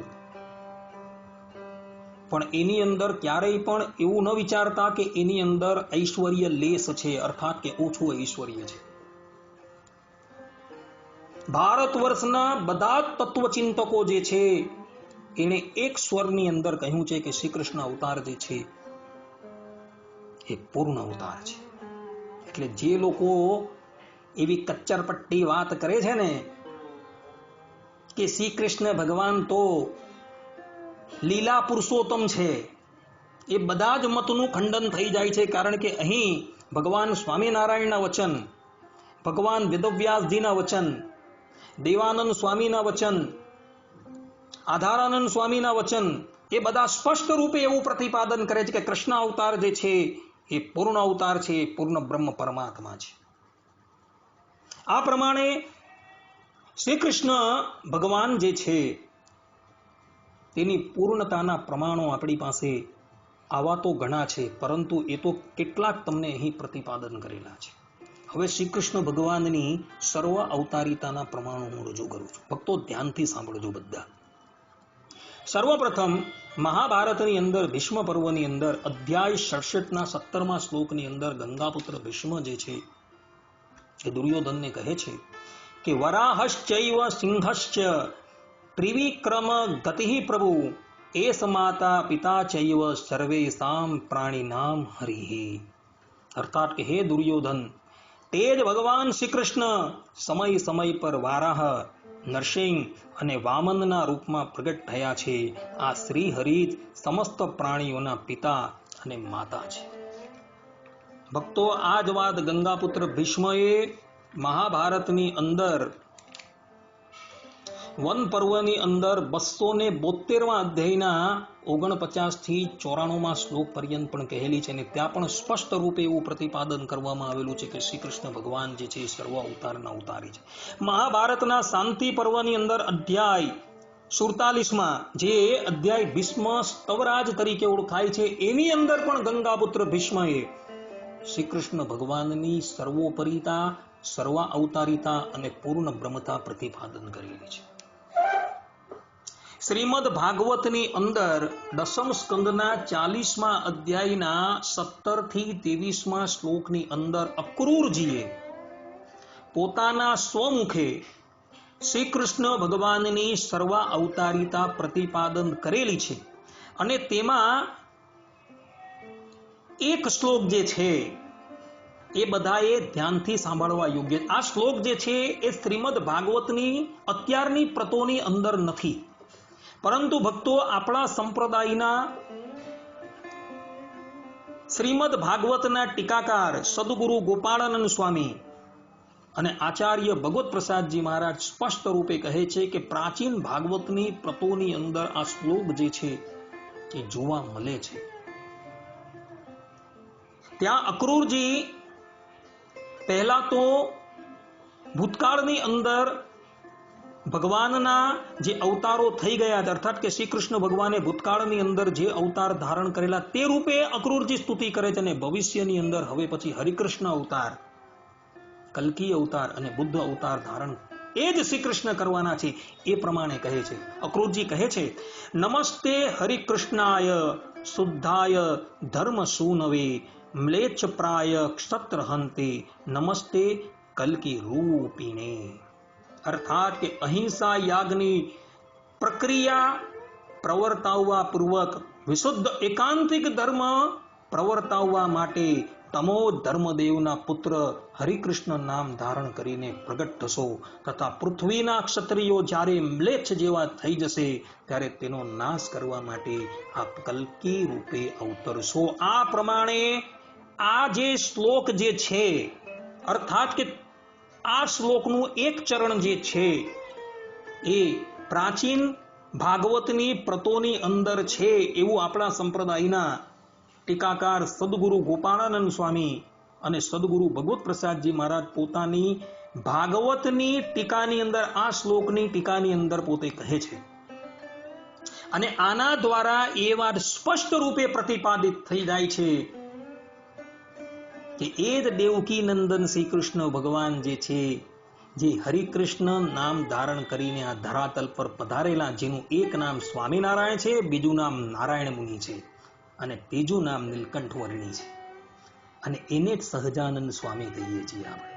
A: પણ એની અંદર ક્યારેય પણ એવું ન વિચારતા કે એની અંદર ઐશ્વર્ય લેશ છે, અર્થાત કે ઓછું ઐશ્વર્ય છે. ભારત વર્ષના બધા જ તત્વચિંતકો જે છે એને એક સ્વરની અંદર કહ્યું છે કે શ્રી કૃષ્ણ અવતાર જે છે એ પૂર્ણ અવતાર છે. એટલે જે લોકો એવી કચ્ચરપટ્ટી વાત કરે છે ને કે શ્રી કૃષ્ણ ભગવાન તો લીલા પુરુષોત્તમ છે, એ બધા જ મતનું ખંડન થઈ જાય છે. કારણ કે અહીં ભગવાન સ્વામિનારાયણના વચન, ભગવાન વેદવ્યાસજીના વચન, દેવાનંદ સ્વામીના વચન, આધારાનંદ સ્વામીના વચન, એ બધા સ્પષ્ટ રૂપે એવું પ્રતિપાદન કરે છે કે કૃષ્ણ અવતાર જે છે એ પૂર્ણ અવતાર છે, પૂર્ણ બ્રહ્મ પરમાત્મા છે. આ પ્રમાણે શ્રી કૃષ્ણ ભગવાન જે છે તેની પૂર્ણતાના પ્રમાણો આપણી પાસે આવા તો ઘણા છે, પરંતુ એ તો કેટલાક તમને અહીં પ્રતિપાદન કરેલા છે. હવે શ્રી કૃષ્ણ ભગવાનની સર્વ અવતારિતાના પ્રમાણો હું રજૂ કરું છું. ભક્તો ધ્યાનથી સાંભળજો બધા. સર્વપ્રથમ મહાભારતની અંદર ભીષ્મ પર્વની અંદર અધ્યાય 67ના 17મા શ્લોકની અંદર ગંગાપુત્ર ભીષ્મ જે છે એ દુર્યોધનને કહે છે કે વરાહશ્ચૈવ સિંહશ્ચ ત્રિવિક્રમ ગતિ પ્રભુ એસ માતા પિતા ચૈવ સર્વેષામ પ્રાણીનામ હરિઃ. અર્થાત કે હે દુર્યોધન, તે જ ભગવાન શ્રી કૃષ્ણ સમય સમય પર વારાહ, નરસિંહ અને વામનના રૂપમાં પ્રગટ થયા છે. આ શ્રી હરિ જ સમસ્ત પ્રાણીઓના પિતા અને માતા છે. ભક્તો, આ જ વાત ગંગાપુત્ર ભીષ્મએ મહાભારતની અંદર વન પર્વની અંદર 272મા અધ્યાયના 49 થી 94મા શ્લોક પર્યંત પણ કહેલી છે, અને ત્યાં પણ સ્પષ્ટ રૂપે એવું પ્રતિપાદન કરવામાં આવેલું છે કે શ્રી કૃષ્ણ ભગવાન જે છે એ સર્વ અવતારના અવતારી છે. મહાભારતના શાંતિ પર્વની અંદર અધ્યાય 47માં જે અધ્યાય ભીષ્મ સ્તવરાજ તરીકે ઓળખાય છે, એની અંદર પણ ગંગાપુત્ર ભીષ્મએ શ્રી કૃષ્ણ ભગવાનની સર્વોપરિતા, સર્વ અવતારિતા અને પૂર્ણ બ્રહ્મતા પ્રતિપાદન કરેલી છે. શ્રીમદ ભાગવતની અંદર 10મ સ્કંદના 40મા અધ્યાયના 17 થી 23મા શ્લોકની અંદર અક્રૂરજીએ પોતાના સ્વમુખે શ્રી કૃષ્ણ ભગવાનની સર્વ અવતારિતા પ્રતિપાદન કરેલી છે, અને તેમાં એક શ્લોક જે છે એ બધાએ ધ્યાનથી સાંભળવા યોગ્ય. આ શ્લોક જે છે એ શ્રીમદ ભાગવતની અત્યારની પ્રતોની અંદર નથી, પરંતુ ભક્તો આપણા સંપ્રદાયના શ્રીમદ ભાગવતના ટીકાકાર સદગુરુ ગોપાળાનંદ સ્વામી અને આચાર્ય ભગવત પ્રસાદજી મહારાજ સ્પષ્ટ રૂપે કહે છે કે પ્રાચીન ભાગવતની પ્રતોની અંદર આ શ્લોક જે છે એ જોવા મળે છે. ત્યાં અક્રૂરજી પહેલા તો ભૂતકાળની અંદર ભગવાનના જે અવતારો થઈ ગયા, અર્થાત કે શ્રી કૃષ્ણ ભગવાને ભૂતકાળની અંદર જે અવતાર ધારણ કરેલા તે રૂપે અક્રૂરજી સ્તુતિ કરે છે, અને ભવિષ્યની અંદર હવે પછી હરિકૃષ્ણ અવતાર, કલ્કી અવતાર અને બુદ્ધ અવતાર ધારણ એ જ શ્રી કૃષ્ણ કરવાના છે એ પ્રમાણે કહે છે. અક્રૂરજી કહે છે, નમસ્તે હરિકૃષ્ણાય શુદ્ધાય ધર્મ સૂનવે મ્લેચ્છ પ્રાય ક્ષત્રહંતે નમસ્તે કલ્કી રૂપિણે. અર્થાત કે અહિંસા યાગની પ્રક્રિયા પ્રવર્તાવવા પૂર્વક વિશુદ્ધ એકાંતિક ધર્મ પ્રવર્તાવવા માટે તમો ધર્મદેવના પુત્ર હરિકૃષ્ણ નામ ધારણ કરીને પ્રગટ થશો, તથા પૃથ્વીના ક્ષત્રિયો જ્યારે મ્લેચ્છ જેવા થઈ જશે ત્યારે તેનો નાશ કરવા માટે આપ કલ્કી રૂપે અવતરશો. આ પ્રમાણે આ જે શ્લોક જે છે, અર્થાત કે આ શ્લોકનું એક ચરણ જે છે એ પ્રાચીન ભાગવતની પ્રતોની અંદર છે એવું આપણા સંપ્રદાયના ટીકાકાર સદગુરુ ગોપાળાનંદ સ્વામી અને સદગુરુ ભગવત પ્રસાદજી મહારાજ પોતાની ભાગવતની ટીકાની અંદર આ શ્લોકની ટીકાની અંદર પોતે કહે છે, અને આના દ્વારા એ વાત સ્પષ્ટ રૂપે પ્રતિપાદિત થઈ જાય છે કે એ જ દેવકી નંદન શ્રી કૃષ્ણ ભગવાન જે છે, જે હરિકૃષ્ણ નામ ધારણ કરીને આ ધરાતલ પર પધારેલા, જેનું એક નામ સ્વામિનારાયણ છે, બીજું નામ નારાયણ મુનિ છે, અને ત્રીજું નામ નીલકંઠ વર્ણી છે, અને એને જ સહજાનંદ સ્વામી કહીએ છીએ આપણે.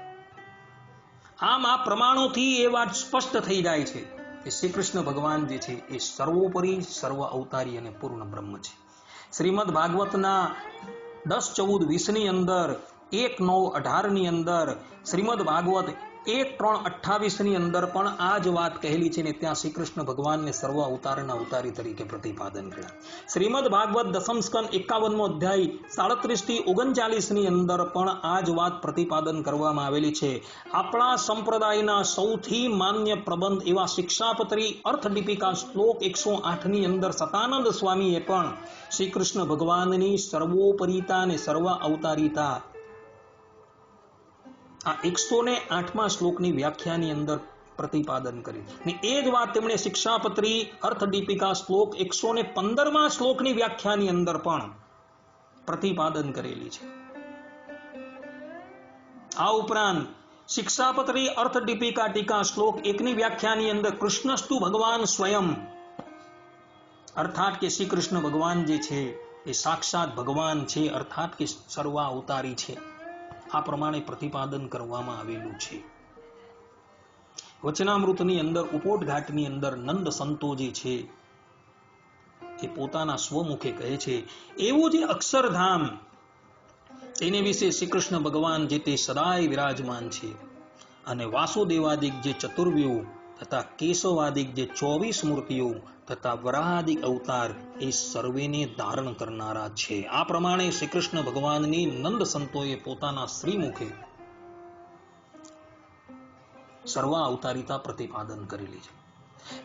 A: આમ આ પ્રમાણોથી એ વાત સ્પષ્ટ થઈ જાય છે કે શ્રી કૃષ્ણ ભગવાન જે છે એ સર્વોપરી, સર્વ અવતારી અને પૂર્ણ બ્રહ્મ છે. શ્રીમદ ભાગવતના 10, 14, 20 ની અંદર, 1, 9, 18 ની અંદર, શ્રીમદ ભાગવત 1, 3, 28 ની અંદર પણ આ જ વાત કહેલી છે, ને ત્યાં શ્રી કૃષ્ણ ભગવાનને સર્વ અવતારના અવતારી તરીકે પ્રતિપાદન કર્યા. શ્રીમદ ભાગવત 10મ સ્કંદ 51મો અધ્યાય 37 થી 39 ની અંદર પણ આ જ વાત પ્રતિપાદન કરવામાં આવેલી છે. આપણા સંપ્રદાયના સૌથી માન્ય પ્રબંધ એવા શિક્ષાપત્રી અર્થદીપિકા શ્લોક 108 ની અંદર સતાનંદ સ્વામીએ પણ શ્રી કૃષ્ણ ભગવાનની સર્વોપરિતા અને સર્વ અવતારિતા આ 108મા શ્લોકની વ્યાખ્યાની અંદર પ્રતિપાદન કર્યું ને એ જ વાત તેમણે શિક્ષાપત્રી અર્થદીપિકા શ્લોક 115 શ્લોકની વ્યાખ્યાની અંદર પણ પ્રતિપાદન કરેલી છે. આ ઉપરાંત શિક્ષાપત્રી અર્થદીપિકા ટીકા શ્લોક 1ની વ્યાખ્યાની અંદર કૃષ્ણસ્તુ ભગવાન સ્વયં, અર્થાત કે શ્રી કૃષ્ણ ભગવાન જે છે એ સાક્ષાત ભગવાન છે, અર્થાત કે સર્વા અવતારી છે. આ પ્રમાણે પ્રતિપાદન કરવામાં આવેલું છે. વચનામૃતની અંદર ઉપોટઘાટની અંદર નંદ સંતો જે છે એ પોતાના સ્વમુખે કહે છે એવું જે અક્ષરધામ તેને વિશે શ્રી કૃષ્ણ ભગવાન જે તે સદાય વિરાજમાન છે અને વાસુદેવાદિક જે ચતુર્વ્યુહ તથા કેશવાદિક જે 24 મૂર્તિઓ તથા વરાહાદિક અવતાર એ સર્વેને ધારણ કરનારા છે. આ પ્રમાણે શ્રી કૃષ્ણ ભગવાનની નંદ સંતોએ પોતાના શ્રીમુખે સર્વ અવતારિતા પ્રતિપાદન કરેલી છે.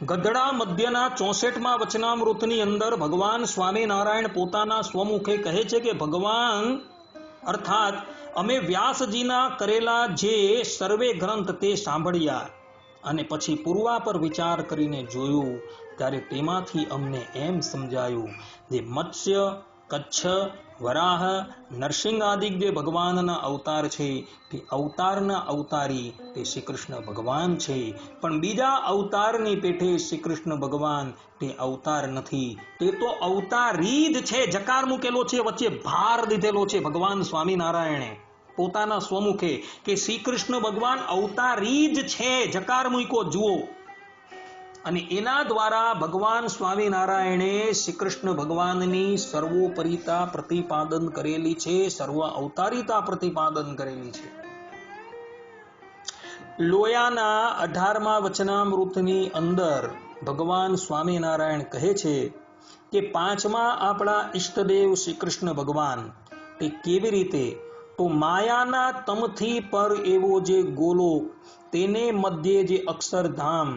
A: ગઢડા મધ્યના 64માં વચનામૃતની અંદર ભગવાન સ્વામિનારાયણ પોતાના સ્વમુખે કહે છે કે ભગવાન અર્થાત અમે વ્યાસજીના કરેલા જે સર્વે ગ્રંથ તે સાંભળ્યા અને પછી પૂર્વા પર વિચાર કરીને જોયું ત્યારે તેમાંથી અમને એમ સમજાયું જે મત્સ્ય, કચ્છ, વરાહ, નરસિંહ આદિ જે ભગવાનના અવતાર છે તે અવતારના અવતારી તે શ્રી કૃષ્ણ ભગવાન છે, પણ બીજા અવતારની પેઠે શ્રી કૃષ્ણ ભગવાન તે અવતાર નથી, તે તો અવતારી જ છે. જકાર મૂકેલો છે, વચ્ચે ભાર દીધેલો છે ભગવાન સ્વામિનારાયણે પોતાના સ્વમુખે કે શ્રી કૃષ્ણ ભગવાન અવતારી જ છે, જકાર મૂકો જુઓ. અને એના દ્વારા ભગવાન સ્વામિનારાયણે શ્રી કૃષ્ણ ભગવાનની સર્વોપરિતા પ્રતિપાદન કરેલી છે, સર્વ અવતારિતા પ્રતિપાદન કરેલી છે. લોયાના 18મા વચનામૃતની અંદર ભગવાન સ્વામિનારાયણ કહે છે કે પાંચમા આપણા ઈષ્ટદેવ શ્રી કૃષ્ણ ભગવાન તે કેવી રીતે, તો માયાના તમથી પર એવો જે ગોલોક તેને મધ્યે જે અક્ષરધામ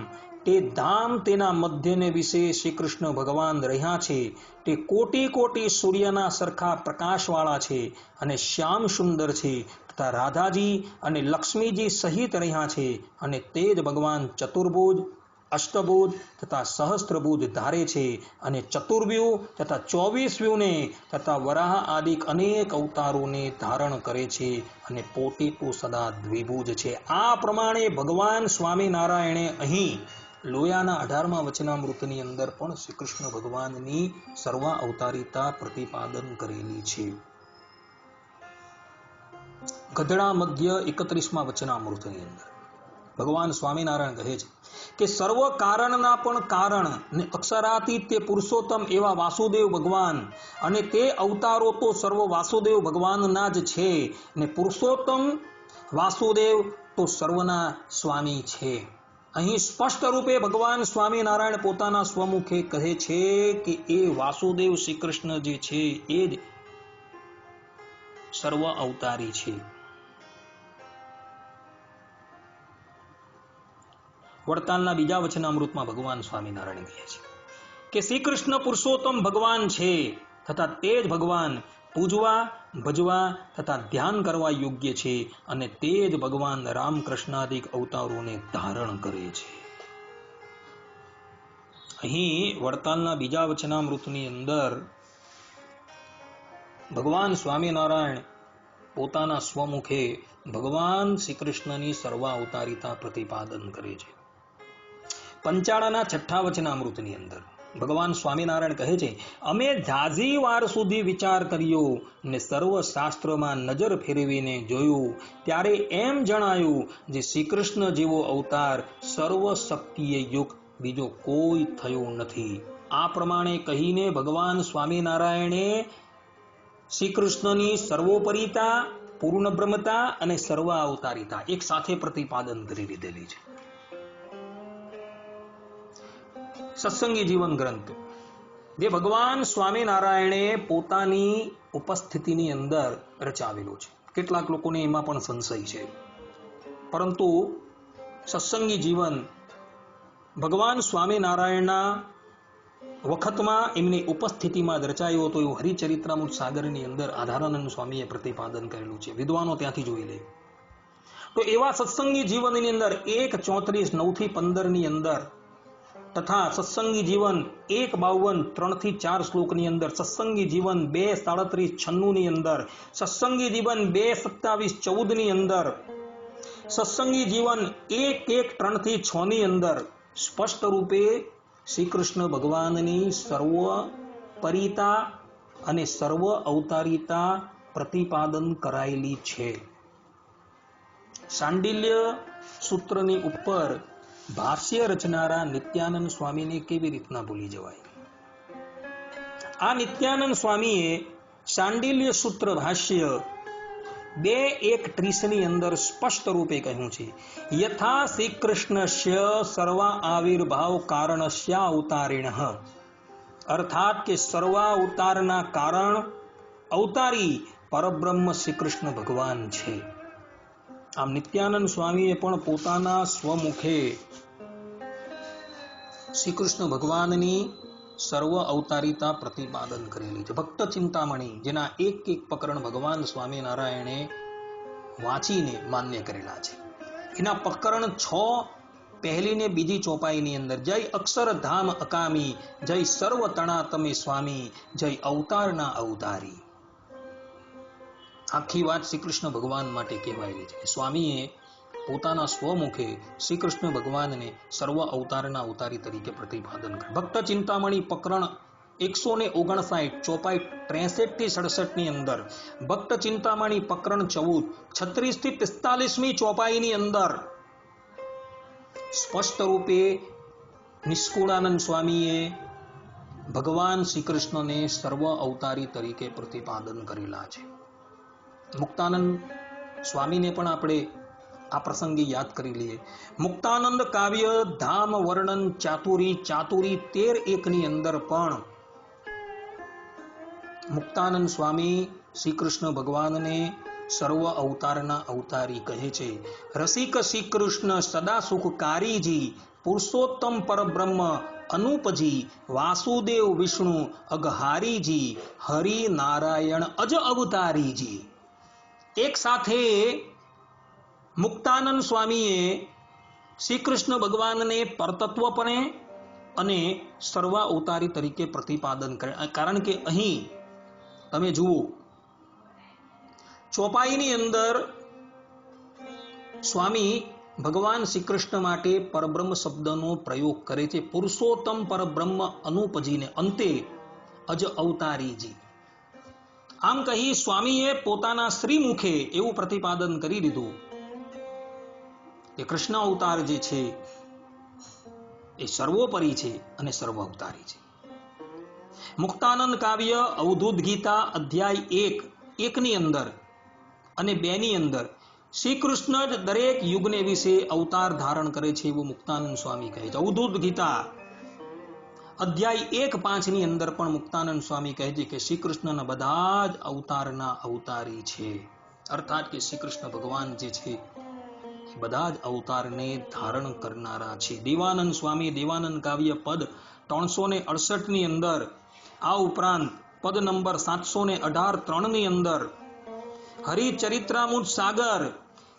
A: તે ધામ તેના મધ્યને વિશે શ્રી કૃષ્ણ ભગવાન રહ્યા છે. તે કોટી કોટી સૂર્યના સરખા પ્રકાશવાળા છે અને શ્યામ સુંદર છે તથા રાધાજી અને લક્ષ્મીજી સહિત રહ્યા છે અને તે જ ભગવાન ચતુર્ભુજ, અષ્ટભુજ તથા સહસ્ત્રભુજ ધારે છે અને ચતુર્વ્યુહ તથા 24 વ્યુહને તથા વરાહ આદિક અનેક અવતારોને ધારણ કરે છે અને પોતે તો સદા દ્વિભુજ છે. આ પ્રમાણે ભગવાન સ્વામિનારાયણે અહીં લોયાના 18મા વચનામૃતની અંદર પણ શ્રી કૃષ્ણ ભગવાનની સર્વ અવતારિતા પ્રતિપાદન કરેલી છે. ગઢડા મધ્ય 31મા વચનામૃતની અંદર ભગવાન સ્વામિનારાયણ કહે છે કે સર્વ કારણના પણ કારણ ને અક્ષરાતીત તે પુરુષોત્તમ એવા વાસુદેવ ભગવાન અને તે અવતારો તો સર્વ વાસુદેવ ભગવાનના જ છે ને પુરુષોત્તમ વાસુદેવ તો સર્વના સ્વામી છે. અહીં સ્પષ્ટ રૂપે ભગવાન સ્વામિનારાયણ પોતાના સ્વમુખે કહે છે કે એ વાસુદેવ શ્રી કૃષ્ણ જે છે એ જ સર્વ અવતારી છે. વડતાલના બીજા વચનામૃતમાં ભગવાન સ્વામિનારાયણ કહે છે કે શ્રી કૃષ્ણ પુરુષોત્તમ ભગવાન છે તથા તે જ ભગવાન પૂજવા, ભજવા તથા ધ્યાન કરવા યોગ્ય છે અને તે જ ભગવાન રામકૃષ્ણાદિક અવતારોને ધારણ કરે છે. અહીં વડતાલના બીજા વચનામૃતની અંદર ભગવાન સ્વામિનારાયણ પોતાના સ્વમુખે ભગવાન શ્રી કૃષ્ણની સર્વ અવતારિતા પ્રતિપાદન કરે છે. પંચાળાના 6ઠા વચનામૃતની અંદર ભગવાન સ્વામિનારાયણ કહે છે અમે ઝાઝી વાર સુધી વિચાર કર્યો ને સર્વ શાસ્ત્રમાં નજર ફેરવીને જોયું ત્યારે એમ જણાયું જે શ્રી કૃષ્ણ જેવો અવતાર સર્વ શક્તિએ યુક્ત બીજો કોઈ થયો નથી. આ પ્રમાણે કહીને ભગવાન સ્વામિનારાયણે શ્રી કૃષ્ણની સર્વોપરિતા, પૂર્ણ બ્રહ્મતા અને સર્વ અવતારિતા એક સાથે પ્રતિપાદન કરી લીધેલી છે. સત્સંગી જીવન ગ્રંથ જે ભગવાન સ્વામિનારાયણે પોતાની ઉપસ્થિતિની અંદર રચાવેલો છે. કેટલાક લોકોને એમાં પણ સંશય છે, પરંતુ સત્સંગી જીવન ભગવાન સ્વામિનારાયણના વખતમાં એમની ઉપસ્થિતિમાં રચાયો હતો એવું હરિચરિત્રામૃત સાગરની અંદર આધારાનંદ સ્વામીએ પ્રતિપાદન કરેલું છે. વિદ્વાનો ત્યાંથી જોઈ લે. તો એવા સત્સંગી જીવનની અંદર 1:34 9 થી 15 ની અંદર તથા સત્સંગી જીવન 1:52 3 થી 4 શ્લોકની અંદર, સત્સંગી જીવન 2:37 96 ની અંદર, સત્સંગી જીવન 2:27 14 ની અંદર, સત્સંગી જીવન 1:1 3 થી 6 ની અંદર સ્પષ્ટ રૂપે શ્રી કૃષ્ણ ભગવાનની સર્વ પરિતા અને સર્વ અવતારિતા પ્રતિપાદન કરાયેલી છે. શાંડિલ્ય સૂત્રની ઉપર ભાષ્ય રચનારા નિત્યાનંદ સ્વામીને કેવી રીતના ભૂલી જવાય? આ નિત્યાનંદ સ્વામીએ શાંડિલ્ય સૂત્ર ભાષ્ય 2:1:30 ની અંદર સ્પષ્ટ રૂપે કહ્યું છે, યથા શ્રી કૃષ્ણસ્ય સર્વ આવિર્ભાવ કારણસ્ય અવતારિણઃ, અર્થાત કે સર્વાવતારના કારણ અવતારી પરબ્રહ્મ શ્રી કૃષ્ણ ભગવાન છે. આમ નિત્યાનંદ સ્વામીએ પણ પોતાના સ્વમુખે શ્રી કૃષ્ણ ભગવાનની સર્વ અવતારિતા પ્રતિપાદન કરેલી છે. ભક્ત ચિંતામણી, જેના એક પ્રકરણ ભગવાન સ્વામિનારાયણે વાંચીને માન્ય કરેલા છે, એના પ્રકરણ 6 પહેલી ને બીજી ચોપાઈની અંદર જય અક્ષરધામ અકામી, જય સર્વ તણા તમે સ્વામી, જય અવતારના અવતારી, આખી વાત શ્રી કૃષ્ણ ભગવાન માટે કહેવાયેલી છે. સ્વામીએ પોતાના સ્વમુખે શ્રી કૃષ્ણ ભગવાનને સર્વ અવતારના અવતારી તરીકે પ્રતિપાદન કર્યું. ભક્ત ચિંતામણી પ્રકરણ 159 ચોપાઈ 63 થી 67 ની અંદર, ભક્ત ચિંતામણી પ્રકરણ 14 36 થી 45મી ચોપાઈની અંદર સ્પષ્ટ રૂપે નિષ્કુળાનંદ સ્વામીએ ભગવાન શ્રી કૃષ્ણને સર્વ અવતારી તરીકે પ્રતિપાદન કરેલા છે. મુક્તાનંદ સ્વામીને પણ આપણે આ પ્રસંગે યાદ કરી લઈએ. મુક્તાનંદ કાવ્ય ધામ વર્ણન ચાતુરી 13:1 ની અંદર પણ મુક્તાનંદ સ્વામી શ્રી કૃષ્ણ ભગવાનને સર્વ અવતારના અવતારી કહે છે. રસિક શ્રી કૃષ્ણ સદા સુખકારીજી, પુરુષોત્તમ પરબ્રહ્મ અનુપજી, વાસુદેવ વિષ્ણુ અઘહારીજી, હરિ નારાયણ અજ અવતારીજી. એક સાથે મુક્તાનંદ સ્વામીએ શ્રી કૃષ્ણ ભગવાનને પરતત્વપણે અને સર્વ અવતારી તરીકે પ્રતિપાદન કરે. કારણ કે અહીં તમે જુઓ, ચોપાઈની અંદર સ્વામી ભગવાન શ્રી કૃષ્ણ માટે પરબ્રહ્મ શબ્દનો પ્રયોગ કરે છે. પુરુષોત્તમ પરબ્રહ્મ અનુપજીને અંતે અજ અવતારીજી. આમ કહી સ્વામીએ પોતાના શ્રીમુખે એવું પ્રતિપાદન કરી દીધું કે કૃષ્ણ અવતાર જે છે એ સર્વોપરી છે અને સર્વ અવતારી છે. મુક્તાનંદ કાવ્ય અવધૂત ગીતા અધ્યાય 1 ની અંદર અને 2 ની અંદર શ્રી કૃષ્ણ જ દરેક યુગને વિશે અવતાર ધારણ કરે છે એવું મુક્તાનંદ સ્વામી કહે છે. અવધૂત ગીતા અધ્યાય 1:5 ની અંદર પણ મુક્તાનંદ સ્વામી કહે છે કે શ્રી કૃષ્ણના બધા જ અવતારના અવતારી છે. અર્થાત કે શ્રી કૃષ્ણ ભગવાન જે છે એ બધા જ અવતારને ધારણ કરનારા છે. દેવાનંદ સ્વામી દેવાનંદ કાવ્ય પદ 368 ની અંદર, આ ઉપરાંત પદ નંબર 718 3 ની અંદર, હરિચરિત્રામૃત સાગર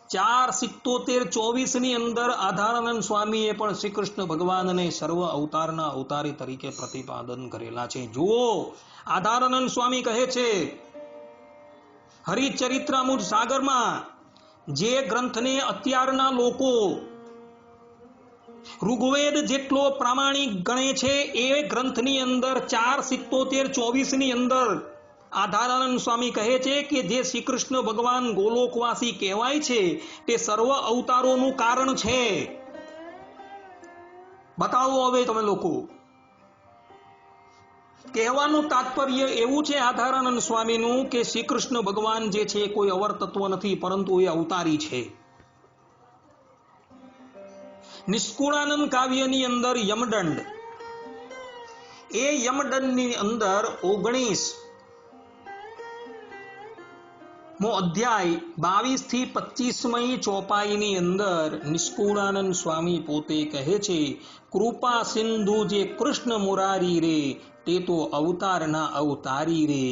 A: 4:77-24 ની અંદર આધારાનંદ સ્વામીએ પણ શ્રી કૃષ્ણ ભગવાનને સર્વ અવતારના અવતારી તરીકે પ્રતિપાદન કરેલા છે. જુઓ, આધારાનંદ સ્વામી કહે છે હરિચરિત્રામૃત સાગરમાં, જે ગ્રંથને અત્યારના લોકો ઋગ્વેદ જેટલો પ્રામાણિક ગણે છે, એ ગ્રંથની અંદર 4:77-24 ની અંદર આધારાનંદ સ્વામી કહે છે કે જે શ્રી કૃષ્ણ ભગવાન ગોલોકવાસી કહેવાય છે તે સર્વ અવતારોનું કારણ છે. બતાવો હવે તમે લોકો. કહેવાનું તાત્પર્ય એવું છે આધારાનંદ સ્વામીનું કે શ્રી કૃષ્ણ ભગવાન જે છે કોઈ અવર તત્વ નથી, પરંતુ એ અવતારી છે. નિષ્કુળાનંદ કાવ્યની અંદર યમદંડ, એ યમદંડની અંદર 19મો અધ્યાય 22-25મી ચોપાઈની અંદર નિષ્કુળાનંદ સ્વામી પોતે કહે છે, કૃપા સિંધુ જે કૃષ્ણ મુરારી રે, તે તો અવતારના અવતારી રે,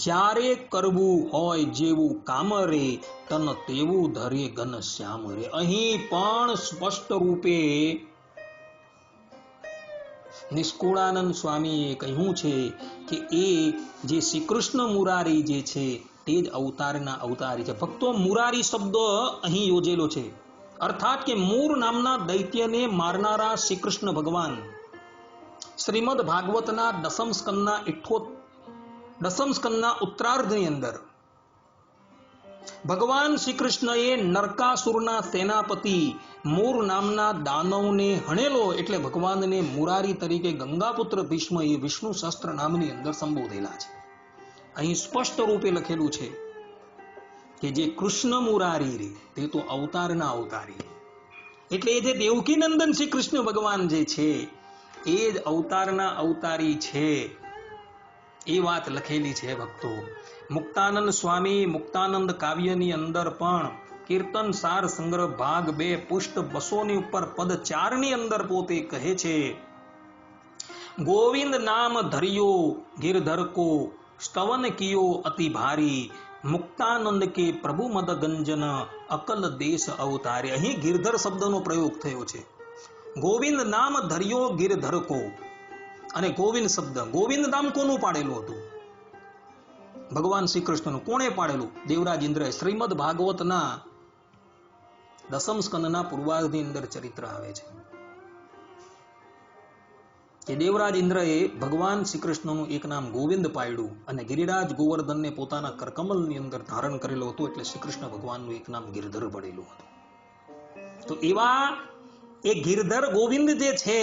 A: જ્યારે કરવું હોય જેવું કામ રે, તન તેવું ધરે ઘન શ્યામ રે. અહીં પણ સ્પષ્ટ રૂપે નિષ્કુળાનંદ સ્વામીએ કહ્યું છે કે એ જે શ્રી કૃષ્ણ મુરારી જે છે તે જ અવતારના અવતારી છે. ભક્તો, મુરારી શબ્દ અહીં યોજેલો છે, અર્થાત કે મૂર નામના દૈત્યને મારનારા શ્રી કૃષ્ણ ભગવાન શ્રીમદ ભાગવતના દસમ સ્કંદના ઉત્તરાર્ધની અંદર ભગવાન શ્રી કૃષ્ણએ નરકાસુરના સેનાપતિ મૂર નામના દાનવને હણેલો, એટલે ભગવાનને મુરારી તરીકે ગંગાપુત્ર ભીષ્મ એ વિષ્ણુ સહસ્ત્ર નામની અંદર સંબોધેલા છે. અહીં સ્પષ્ટ રૂપે લખેલું છે કે જે કૃષ્ણ મુરારી રે તે તો અવતારના અવતારી, એટલે એ જે દેવકી નંદન શ્રી કૃષ્ણ ભગવાન જે છે એ જ અવતારના અવતારી છે, એ વાત લખેલી છે. ભક્તો, મુક્તાનંદ સ્વામી મુક્તાનંદ કાવ્યની અંદર પણ કીર્તન સાર સંગ્રહ ભાગ 2 પુષ્ટ 200 ની ઉપર પદ 4 ની અંદર પોતે કહે છે, ગોવિંદ નામ ધર્યો ગિરધર કો, સ્તવન કિયો અતિ ભારી, મુક્તાનંદ કે પ્રભુ મદ ગંજન, અકલ દેશ અવતારે. અહીં ગિરધર શબ્દનો પ્રયોગ થયો છે. ગોવિંદ નામ ધર્યો ગિરધર કો, અને ગોવિંદ શબ્દ, ગોવિંદ નામ કોનું પાડેલું હતું? ભગવાન શ્રી કૃષ્ણનું. કોણે પાડેલું? દેવરાજ ઇન્દ્રએ. શ્રીમદ ભાગવતના દસમ સ્કંદના પૂર્વાર્ધની અંદર ચરિત્ર આવે છે કે દેવરાજ ઇન્દ્રએ ભગવાન શ્રી કૃષ્ણનું એક નામ ગોવિંદ પાડ્યું અને ગિરિરાજ ગોવર્ધનને પોતાના કરકમલની અંદર ધારણ કરેલો હતો, એટલે શ્રી કૃષ્ણ ભગવાનનું એક નામ ગિરધર પડેલું હતું. તો એવા એ ગિરધર ગોવિંદ જે છે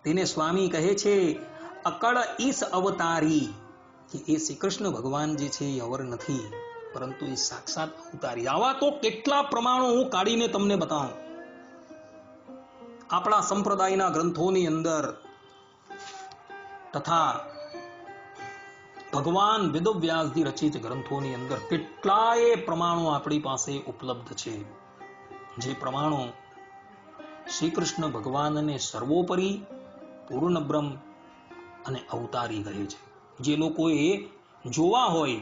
A: તેને સ્વામી કહે છે અકળ ઈસ અવતારી, કે એ શ્રી કૃષ્ણ ભગવાન જે છે એ અવર નથી, પરંતુ એ સાક્ષાત અવતારી. આવા તો કેટલા પ્રમાણો હું કાઢીને તમને બતાવું. આપણા સંપ્રદાયના ગ્રંથોની અંદર તથા ભગવાન વેદવ્યાસજી રચિત ગ્રંથોની અંદર કેટલાય પ્રમાણો આપણી પાસે ઉપલબ્ધ છે, જે પ્રમાણો શ્રી કૃષ્ણ ભગવાનને સર્વોપરી, પૂર્ણ બ્રહ્મ અને અવતારી કહે છે. જે લોકોએ જોવા હોય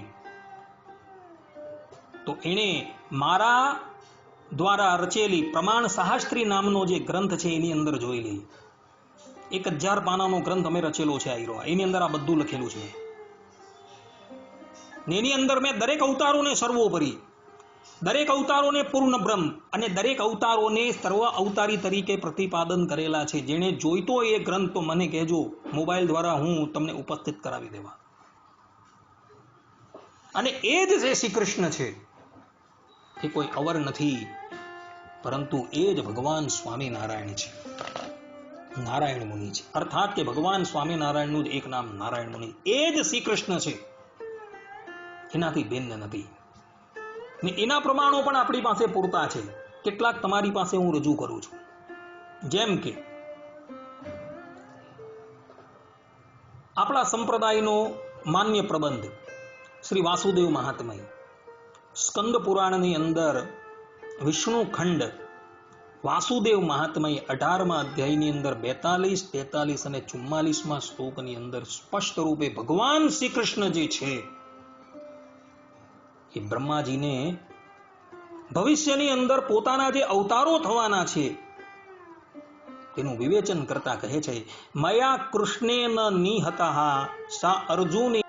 A: તો એણે મારા દ્વારા રચેલી પ્રમાણ સહાસ્ત્રી નામનો જે ગ્રંથ છે એની અંદર જોઈ લે. 1000 પાનાનો ગ્રંથ અમે રચેલો છે આયરો, એની અંદર આ બધું લખેલું છે. એની અંદર મેં દરેક અવતારોને સર્વોપરી, દરેક અવતારોને પૂર્ણ બ્રહ્મ અને દરેક અવતારોને સર્વ અવતારી તરીકે પ્રતિપાદન કરેલા છે. જેને જોઈતો એ ગ્રંથ તો મને કહેજો, મોબાઈલ દ્વારા હું તમને ઉપસ્થિત કરાવી દેવા. અને એ જ જે શ્રી કૃષ્ણ છે એ કોઈ અવર નથી, પરંતુ એ જ ભગવાન સ્વામિનારાયણ છે, નારાયણ મુનિ છે. અર્થાત કે ભગવાન સ્વામિનારાયણનું જ એક નામ નારાયણ મુનિ, એ જ શ્રી કૃષ્ણ છે, એનાથી ભિન્ન નથી. ને એના પ્રમાણો પણ આપણી પાસે પૂરતા છે. કેટલાક તમારી પાસે હું રજૂ કરું છું. જેમ કે આપણા સંપ્રદાયનો માન્ય પ્રબંધ શ્રી વાસુદેવ મહાત્મય, સ્કંદ પુરાણની અંદર વિષ્ણુ ખંડ વાસુદેવ મહાત્મય 18મા અધ્યાયની અંદર 42, 43 અને 44મા શ્લોકની અંદર સ્પષ્ટ રૂપે ભગવાન શ્રી કૃષ્ણ જે છે એ બ્રહ્માજીને ભવિષ્યની અંદર પોતાના જે અવતારો થવાના છે તેનું વિવેચન કરતા કહે છે, મયા કૃષ્ણેન નિહતઃ સા અર્જુને.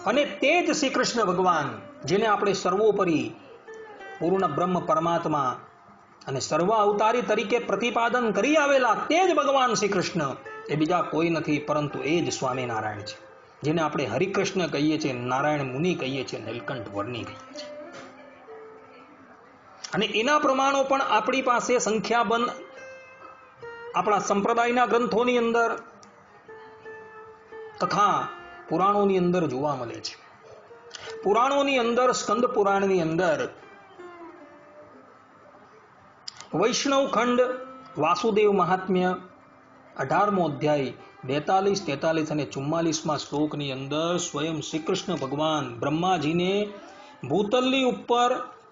A: અને તે જ શ્રી કૃષ્ણ ભગવાન જેને આપણે સર્વોપરી, પૂર્ણ બ્રહ્મ પરમાત્મા અને સર્વ અવતારી તરીકે પ્રતિપાદન કરી આવેલા તે જ ભગવાન શ્રી કૃષ્ણ એ બીજા કોઈ નથી, પરંતુ એ જ સ્વામિનારાયણ છે, જેને આપણે હરિકૃષ્ણ કહીએ છીએ, નારાયણ મુનિ કહીએ છીએ, નીલકંઠ વર્ણિ કહીએ છીએ. અને એના પ્રમાણો પણ આપણી પાસે સંખ્યાબંધ આપણા સંપ્રદાયના ગ્રંથોની અંદર તથા પુરાણોની અંદર જોવા મળે છે. પુરાણોની અંદર સ્કંદ પુરાણની અંદર વૈષ્ણવ ખંડ વાસુદેવ મહાત્મ્ય 18મો અધ્યાય 42, 43 અને 44મા શ્લોકની અંદર સ્વયં શ્રી કૃષ્ણ ભગવાન બ્રહ્માજીને ભૂતલની ઉપર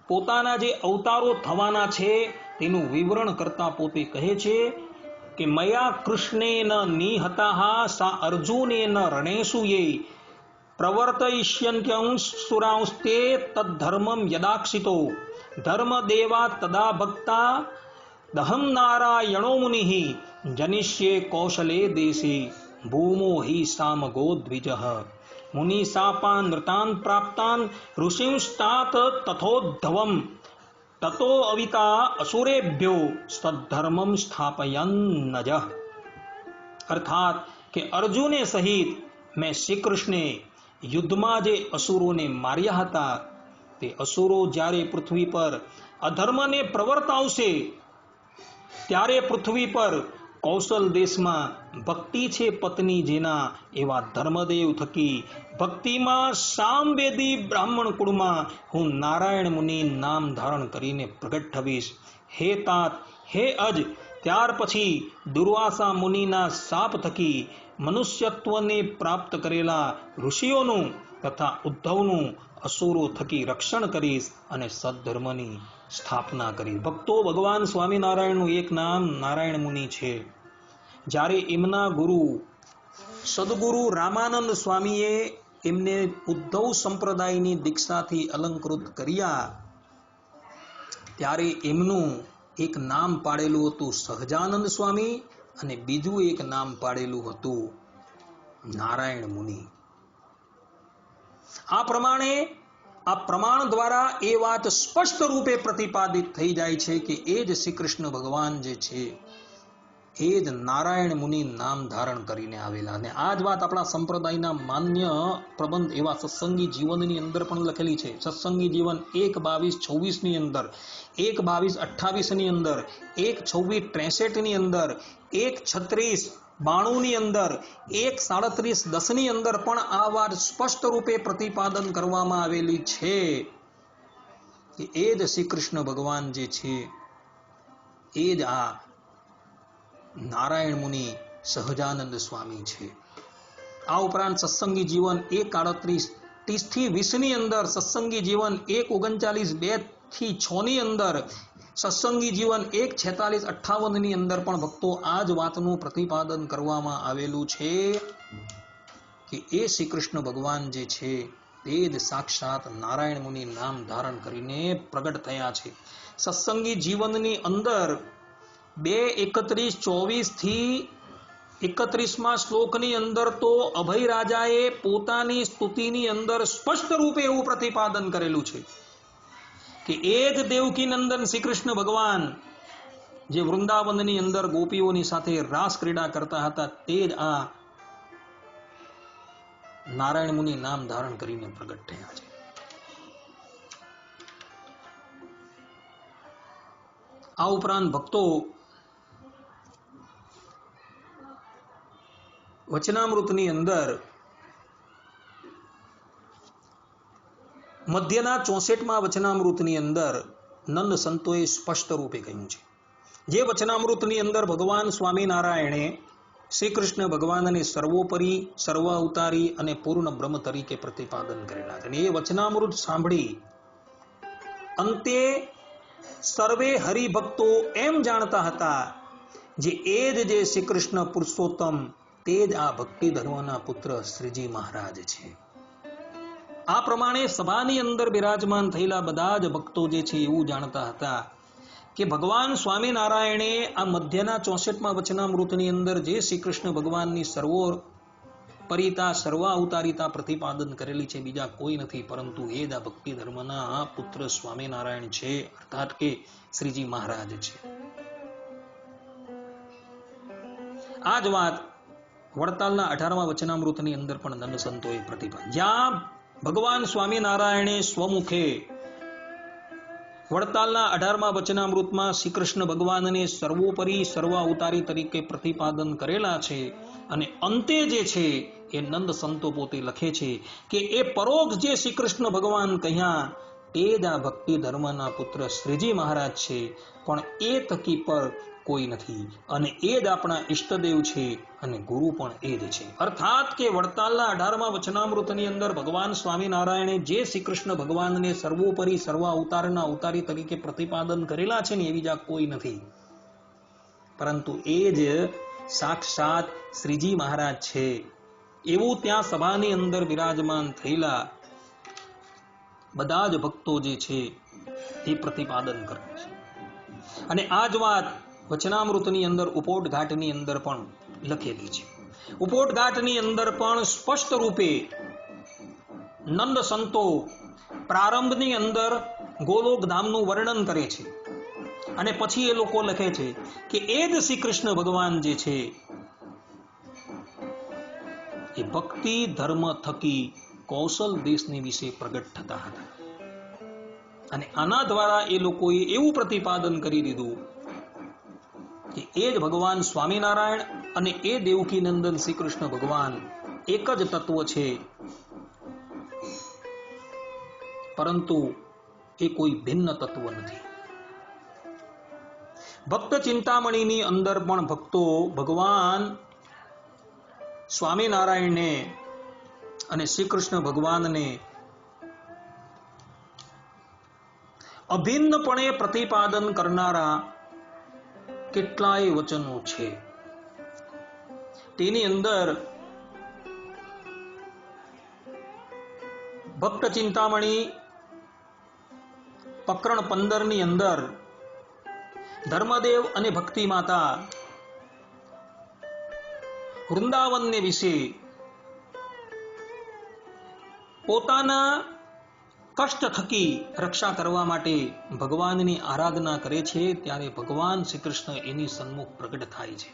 A: પોતાના જે અવતારો થવાના છે તેનું વિવરણ કરતા પોતે કહે છે કે મયા કૃષ્ણેન નિહતાઃ સા અર્જુનેન રણેષુ યે પ્રવર્તયિષ્યન્ત્યંસુરાંસ્તે તદ્ધર્મમ યદાક્ષિતો ધર્મદેવા તદા ભક્તા દહમ નારાયણો મુનિઃ જનિષ્યે કૌશલે દેશે ભૂમો હિ સામગો દ્વિજઃ મુનિશાપાન નૃતાન પ્રાપ્તાન ઋષિંસ્તાત તથોદ્ધવમ તતો અવિતા અસુરેભ્યો સદ્ધર્મમ સ્થાપયન્નજ. અર્થાત કે અર્જુને સહિત મેં શ્રી કૃષ્ણે યુદ્ધમાં જે અસુરોને માર્યા હતા તે અસુરો જ્યારે પૃથ્વી પર અધર્મને પ્રવર્તાવશે ત્યારે પૃથ્વી પર કૌશલ દેશમાં ભક્તિ છે પત્ની જેના એવા ધર્મદેવ થકી ભક્તિમાં સામવેદી બ્રાહ્મણ કુળમાં હું નારાયણ મુનિ નામ ધારણ કરીને પ્રગટ થવીશ. હે તાત, હે અજ, ત્યાર પછી દુર્વાસા મુનિના શાપ થકી મનુષ્યત્વને પ્રાપ્ત કરેલા ઋષિઓનું તથા ઉદ્ધવનું અસુરો થકી રક્ષણ કરીશ અને સદ્ધર્મની સ્થાપના કરીશ. ભક્તો, ભગવાન સ્વામિનારાયણનું એક નામ નારાયણ મુનિ છે. જ્યારે એમના ગુરુ સદગુરુ રામાનંદ સ્વામીએ એમને ઉદ્ધવ સંપ્રદાયની દીક્ષાથી અલંકૃત કર્યા ત્યારે એમનું એક નામ પાડેલું હતું સહજાનંદ સ્વામી અને બીજું એક નામ પાડેલું હતું નારાયણ મુનિ. આ પ્રમાણે આ પ્રમાણ દ્વારા એ વાત સ્પષ્ટ રૂપે પ્રતિપાદિત થઈ જાય છે કે એ જ શ્રી કૃષ્ણ ભગવાન જે છે એ જ નારાયણ મુનિ નામ ધારણ કરીને આવેલા. અને આ જ વાત આપણા સંપ્રદાયના માન્ય પ્રબંધ એવા સત્સંગી જીવનની અંદર પણ લખેલી છે. સત્સંગી જીવન 1:22:26 ની અંદર, 1:22:28 ની અંદર, 1:26:63 ની અંદર, 1:36:92 ની અંદર, 1:37:10 ની અંદર પણ આ વાત સ્પષ્ટ રૂપે પ્રતિપાદન કરવામાં આવેલી છે કે એ જ શ્રી કૃષ્ણ ભગવાન જે છે એ જ આ નારાયણ મુનિ સહજાનંદ સ્વામી છે. આ ઉપરાંત સત્સંગી જીવન 1:38:30-20 ની અંદર, સત્સંગી જીવન 1:39:2-6 ની અંદર, સત્સંગી જીવન 1:46:58 ની અંદર પણ ભક્તો આ જ વાતનું પ્રતિપાદન કરવામાં આવેલું છે કે એ શ્રી કૃષ્ણ ભગવાન જે છે એ જ સાક્ષાત નારાયણ મુનિ નામ ધારણ કરીને પ્રગટ થયા છે. સત્સંગી જીવનની અંદર 2:31-24 શ્લોકની અંદર તો અભય રાજાએ પોતાની સ્તુતિની અંદર સ્પષ્ટ રૂપે એવું પ્રતિપાદન કરેલું છે કે એ જ દેવકી નંદન શ્રી કૃષ્ણ ભગવાન જે વૃંદાવનની અંદર ગોપીઓની સાથે રાસ ક્રીડા કરતા હતા તે જ આ નારાયણ મુનિ નામ ધારણ કરીને પ્રગટ થયા છે. આ ઉપરાંત ભક્તો વચનામૃતની અંદર મધ્યના 64મા વચનામૃતની અંદર નંદ સંતોએ સ્પષ્ટ રૂપે કહ્યું છે. જે વચનામૃતની અંદર ભગવાન સ્વામિનારાયણે શ્રી કૃષ્ણ ભગવાનને સર્વોપરી, સર્વ અવતારી અને પૂર્ણ બ્રહ્મ તરીકે પ્રતિપાદન કરેલા છે. અને એ વચનામૃત સાંભળી અંતે સર્વે હરિભક્તો એમ જાણતા હતા જે એ જ જે શ્રી કૃષ્ણ પુરુષોત્તમ તે જ આ ભક્તિ ધર્મના પુત્ર શ્રીજી મહારાજ છે. આ પ્રમાણે સભાની અંદર બિરાજમાન થયેલા બધા જ ભક્તો જે છે એવું જાણતા હતા કે ભગવાન સ્વામિનારાયણે આ મધ્યના 64મા વચનામૃતની અંદર જે શ્રી કૃષ્ણ ભગવાનની સર્વોપરિતા, સર્વ અવતારિતા પ્રતિપાદન કરેલી છે બીજા કોઈ નથી પરંતુ એ જ આ ભક્તિ ધર્મના પુત્ર સ્વામિનારાયણ છે, અર્થાત કે શ્રીજી મહારાજ છે. આ જ વાત વડતાલના 18મા વચનામૃતની અંદર પણ નંદ સંતોએ પ્રતિપાદન, જ્યાં ભગવાન સ્વામિનારાયણે સ્વમુખે વડતાલના 18મા વચનામૃતમાં શ્રી કૃષ્ણ ભગવાનને સર્વોપરી, સર્વ અવતારી તરીકે પ્રતિપાદન કરેલા છે. અને અંતે જે છે એ નંદ સંતો પોતે લખે છે કે એ પરોક્ષ જે શ્રી કૃષ્ણ ભગવાન કહ્યા એ જ આ ભક્તિ ધર્મના પુત્ર શ્રીજી મહારાજ છે, પણ એ થકી પર કોઈ નથી અને એ જ આપણા ઈષ્ટદેવ છે અને ગુરુ પણ એ જ છે. અર્થાત કે વડતાલના 18મા વચનામૃતની અંદર ભગવાન સ્વામિનારાયણે જે શ્રી કૃષ્ણ ભગવાનને સર્વોપરી, સર્વ અવતારના અવતારી તરીકે પ્રતિપાદન કરેલા છે ને એવી જ કોઈ નથી, પરંતુ એ જ સાક્ષાત શ્રીજી મહારાજ છે એવું ત્યાં સભાની અંદર બિરાજમાન થયેલા બધા જ ભક્તો જે છે તે પ્રતિપાદન કરે છે. અને આ જ વાત વચનામૃતની અંદર ઉપોટ ઘાટની અંદર પણ લખેલી છે. ઉપોટ ઘાટની અંદર પણ સ્પષ્ટ રૂપે નંદ સંતો પ્રારંભની અંદર ગોલોક ધામનું વર્ણન કરે છે અને પછી એ લોકો લખે છે કે એ જ શ્રી કૃષ્ણ ભગવાન જે છે એ ભક્તિ ધર્મ થકી કૌશલ દેશની વિશે પ્રગટ થતા હતા. અને આના દ્વારા એ લોકોએ એવું પ્રતિપાદન કરી દીધું કે એ જ ભગવાન સ્વામિનારાયણ અને એ દેવકી નંદન શ્રી કૃષ્ણ ભગવાન એક જ તત્વ છે, પરંતુ એ કોઈ ભિન્ન તત્વ નથી. ભક્ત ચિંતામણીની અંદર પણ ભક્તો ભગવાન સ્વામિનારાયણને અને શ્રી કૃષ્ણ ભગવાનને અભિન્નપણે પ્રતિપાદન કરનારા કેટલાય વચનો છે. તેની અંદર ભક્ત ચિંતામણી પ્રકરણ 15 ની અંદર ધર્મદેવ અને ભક્તિ માતા વૃંદાવનને વિશે પોતાના કષ્ટ થકી રક્ષા કરવા માટે ભગવાનની આરાધના કરે છે. ત્યારે ભગવાન શ્રી કૃષ્ણ એની સન્મુખ પ્રગટ થાય છે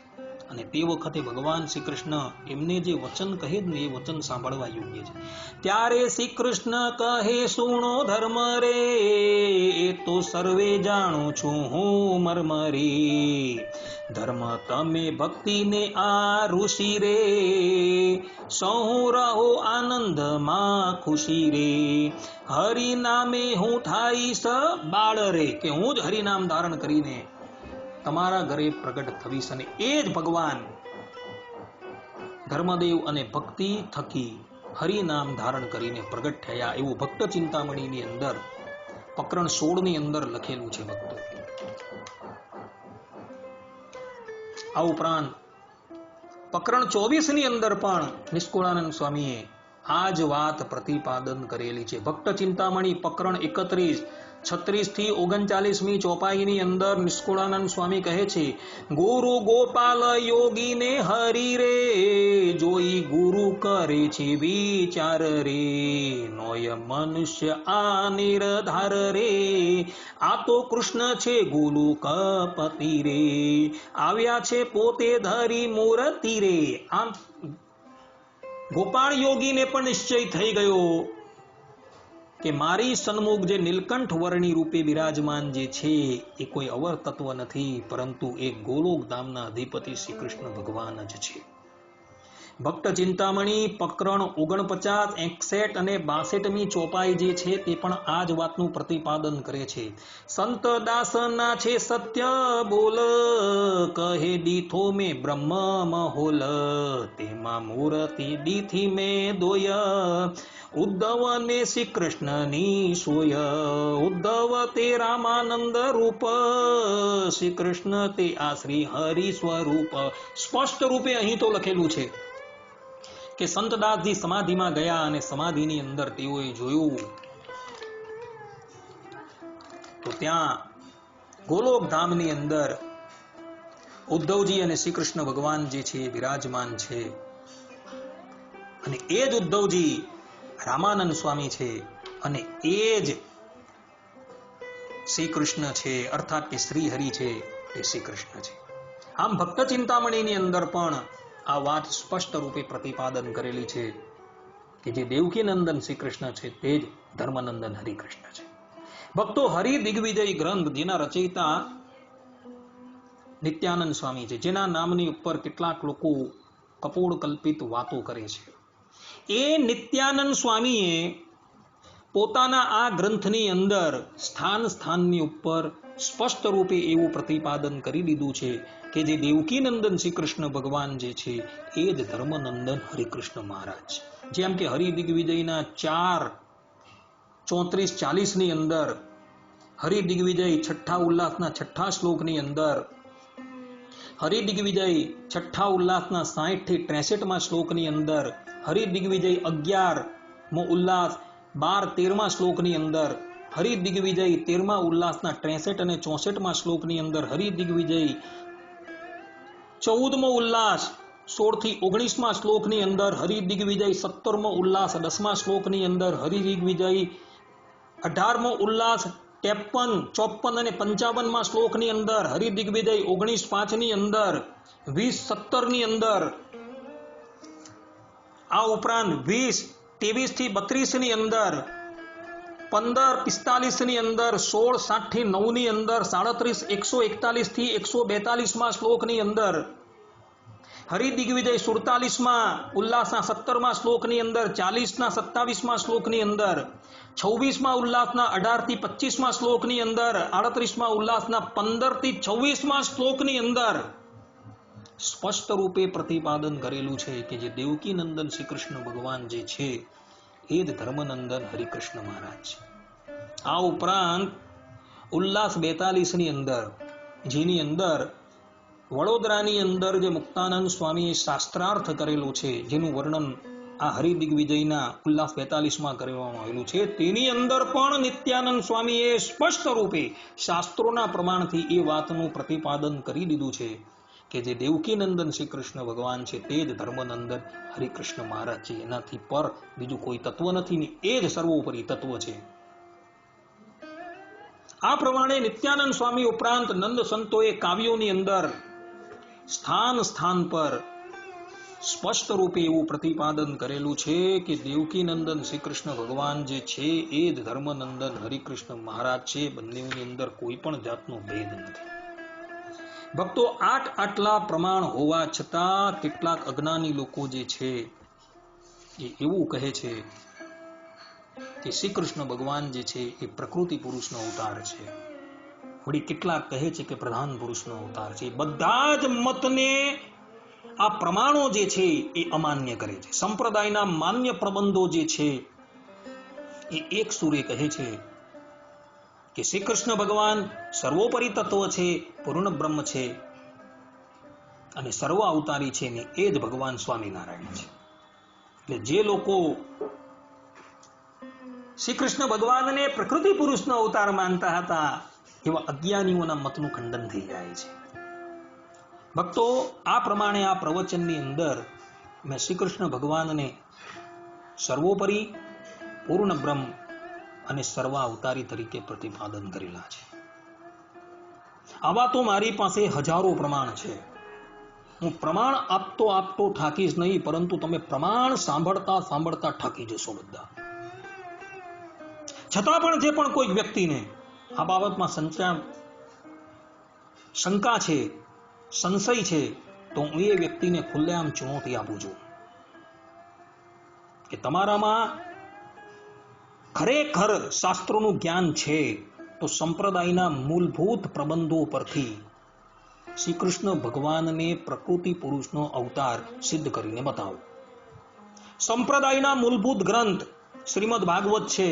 A: અને તે વખતે ભગવાન શ્રી કૃષ્ણ એમને જે વચન કહે ને એ વચન સાંભળવા યોગ્ય છે. ત્યારે શ્રી કૃષ્ણ કહે સુણો ધર્મ રે, એ તો સર્વે જાણું છું હું મર્મ રે. ધર્મ તમે ભક્તિને આ ઋષિ રે, સહુ રહો આનંદમાં ખુશી રે. હરિ નામે હું થાઈશ બાળ રે, કે હું જ હરિનામ ધારણ કરીને તમારા ઘરે પ્રગટ થવીશ. અને એ જ ભગવાન ધર્મદેવ અને ભક્તિ થકી હરિનામ ધારણ કરીને પ્રગટ થયા એવું ભક્ત ચિંતામણીની અંદર પ્રકરણ 16 ની અંદર લખેલું છે ભક્તો. આ ઉપરાંત પ્રકરણ 24 ની અંદર પણ નિષ્કુળાનંદ સ્વામીએ આ જ વાત પ્રતિપાદન કરેલી છે. ભક્ત ચિંતામણી પ્રકરણ 31 36 થી 39મી ચોપાઈની અંદર નિષ્કુળાનંદ સ્વામી કહે છે, ગુરુ ગોપાલ યોગીને હરિ રે, જોઈ ગુરુ કરે છે વિચાર રે. નોય મનુષ્ય આ નિર્ધાર રે, આ તો કૃષ્ણ છે ગોલુકપતિ રે. આવ્યા છે પોતે ધરી મૂર્તિ રે. આમ ગોપાળ યોગીને પણ નિશ્ચય થઈ ગયો કે મારી સન્મુખ જે નીલકંઠ વર્ણી રૂપે બિરાજમાન જે છે એ કોઈ અવર તત્વ નથી, પરંતુ એ ગોલોક ધામના અધિપતિ શ્રી કૃષ્ણ ભગવાન જ છે. ભક્ત ચિંતામણી પ્રકરણ 49, 61 અને 62મી ચોપાઈ જે છે તે પણ આ જ વાતનું પ્રતિપાદન કરે છે. સંત દાસના છે સત્ય બોલ, કહે દીઠો મેં બ્રહ્મ મહોલ. તેમાં મૂર્તિ દીઠી મેં દોય, ઉદ્ધવ ને શ્રી કૃષ્ણની સોય. ઉદ્ધવ તે રામાનંદ રૂપ, શ્રી કૃષ્ણ તે આ શ્રી હરિ સ્વરૂપ. સ્પષ્ટ રૂપે અહીં તો લખેલું છે કે સંતદાસજી સમાધિમાં ગયા અને સમાધિની અંદર તેઓએ જોયું તો ત્યાં ગોલોક ધામની અંદર ઉદ્ધવજી અને શ્રી કૃષ્ણ ભગવાન જે છે બિરાજમાન છે. અને એ જ ઉદ્ધવજી રામાનંદ સ્વામી છે અને એ જ શ્રી કૃષ્ણ છે, અર્થાત કે શ્રી હરિ છે તે શ્રી કૃષ્ણ છે. આમ ભક્ત ચિંતામણીની અંદર પણ આ વાત સ્પષ્ટ રૂપે પ્રતિપાદન કરેલી છે કે જે દેવકી નંદન શ્રી કૃષ્ણ છે તે જ ધર્મનંદન હરિકૃષ્ણ છે. ભક્તો, હરિ દિગ્વિજય ગ્રંથ જેના રચયિતા નિત્યાનંદ સ્વામી છે, જેના નામની ઉપર કેટલાક લોકો કપોળ કલ્પિત વાતો કરે છે, એ નિત્યાનંદ સ્વામીએ પોતાના આ ગ્રંથની અંદર સ્થાનની ઉપર સ્પષ્ટ રૂપે એવું પ્રતિપાદન કરી દીધું છે કે જે દેવકી નંદન શ્રી કૃષ્ણ ભગવાન જે છે એ જ ધર્મનંદન હરિકૃષ્ણ મહારાજ. જેમ કે હરિ દિગ્વિજયના 4:34-40 ની અંદર હરિ દિગ્વિજય છઠ્ઠા ઉલ્લાસના છઠ્ઠા શ્લોકની અંદર હરિદિગ્વિજય છઠ્ઠા ઉલ્લાસના 60 થી 63માં શ્લોકની અંદર, હરિદિગ્વિજય 11મો ઉલ્લાસ 12-13માં શ્લોકની અંદર, હરિદિગ્વિજય 13મા ઉલ્લાસના 63 અને 64માં શ્લોકની અંદર, હરિદિગ્વિજય 14મો ઉલ્લાસ 16 થી 19માં શ્લોકની અંદર, હરિદિગ્વિજય 17મો ઉલ્લાસ 10મા શ્લોકની અંદર, હરિદિગ્વિજય 18મો ઉલ્લાસ 53, 54 અને 55માં શ્લોકની અંદર, હરિદિગ્વિજય 19:5ની અંદર, 20:17ની અંદર, આ ઉપરાંત 20:23 થી 32ની અંદર, 15:45ની અંદર, 16:60 થી 9ની અંદર, 37:141 થી 142માં શ્લોકની અંદર, હરિદિગ્વિજય 47માં ઉલ્લાસના 17માં શ્લોકની અંદર, 40ના 27માં શ્લોકની અંદર, 26માં ઉલ્લાસના 18 થી 25માં શ્લોકની અંદર, 38માં ઉલ્લાસના 15 થી 26માં શ્લોકની અંદર સ્પષ્ટ રૂપે પ્રતિપાદન કરેલું છે કે જે દેવકી નંદન શ્રી કૃષ્ણ ભગવાન જે છે એ જ ધર્મનંદન હરિકૃષ્ણ મહારાજ છે. આ ઉપરાંત ઉલ્લાસ 42ની અંદર, જેની અંદર વડોદરાની અંદર જે મુક્તાનંદ સ્વામીએ શાસ્ત્રાર્થ કરેલો છે, જેનું વર્ણન આ હરિદિગ્વિજયના ઉલ્લાસ 42માં કરવામાં આવેલું છે, તેની અંદર પણ નિત્યાનંદ સ્વામીએ સ્પષ્ટ રૂપે શાસ્ત્રોના પ્રમાણથી એ વાતનું પ્રતિપાદન કરી દીધું છે કે જે દેવકીનંદન શ્રી કૃષ્ણ ભગવાન છે તે જ ધર્મનંદન હરિકૃષ્ણ મહારાજ છે. એનાથી પર બીજું કોઈ તત્વ નથી ને એ જ સર્વોપરી તત્વ છે. આ પ્રમાણે નિત્યાનંદ સ્વામી ઉપરાંત નંદ સંતોએ કાવ્યોની અંદર સ્થાન સ્થાન પર સ્પષ્ટ રૂપે એવું પ્રતિપાદન કરેલું છે કે દેવકીનંદન શ્રી કૃષ્ણ ભગવાન જે છે એ જ ધર્મનંદન હરિકૃષ્ણ મહારાજ છે. બંનેની અંદર કોઈ પણ જાતનો ભેદ નથી. ભક્તો, આટલા પ્રમાણ હોવા છતાં કેટલાક અજ્ઞાની લોકો જે છે એ એવું કહે છે કે શ્રી કૃષ્ણ ભગવાન જે છે એ પ્રકૃતિ પુરુષનો અવતાર છે. વળી કેટલાક કહે છે કે પ્રધાન પુરુષનો અવતાર છે. બધા જ મતને આ પ્રમાણો જે છે એ અમાન્ય કરે છે. સંપ્રદાયના માન્ય પ્રબંધો જે છે એ એક સુરે કહે છે કે શ્રી કૃષ્ણ ભગવાન સર્વોપરી તત્વ છે, પૂર્ણ બ્રહ્મ છે અને સર્વ અવતારી છે ને એ જ ભગવાન સ્વામિનારાયણ છે. એટલે જે લોકો શ્રી કૃષ્ણ ભગવાનને પ્રકૃતિ પુરુષનો અવતાર માનતા હતા એવા અજ્ઞાનીઓના મતનું ખંડન થઈ જાય છે. ભક્તો, આ પ્રમાણે આ પ્રવચનની અંદર મેં શ્રી કૃષ્ણ ભગવાનને સર્વોપરી, પૂર્ણ બ્રહ્મ અને સર્વ અવતારી તરીકે પ્રતિપાદન કરેલા છે. આવા તો મારી પાસે હજારો પ્રમાણ છે. હું પ્રમાણ આપતો થાકીશ નહીં, પરંતુ તમે પ્રમાણ સાંભળતા સાંભળતા થાકી જશો બધા. છતાં પણ જે પણ કોઈ વ્યક્તિને આ બાબતમાં શંકા છે, સંશય છે, તો હું એ વ્યક્તિને ખુલ્લેઆમ ચુનૌતી આપું છું કે તમારામાં ખરેખર શાસ્ત્રોનું જ્ઞાન છે તો સંપ્રદાયના મૂળભૂત પ્રબંધો પરથી શ્રી કૃષ્ણ ભગવાનને પ્રકૃતિ પુરુષનો અવતાર સિદ્ધ કરીને બતાવો. સંપ્રદાયના મૂળભૂત ગ્રંથ શ્રીમદ ભાગવત છે,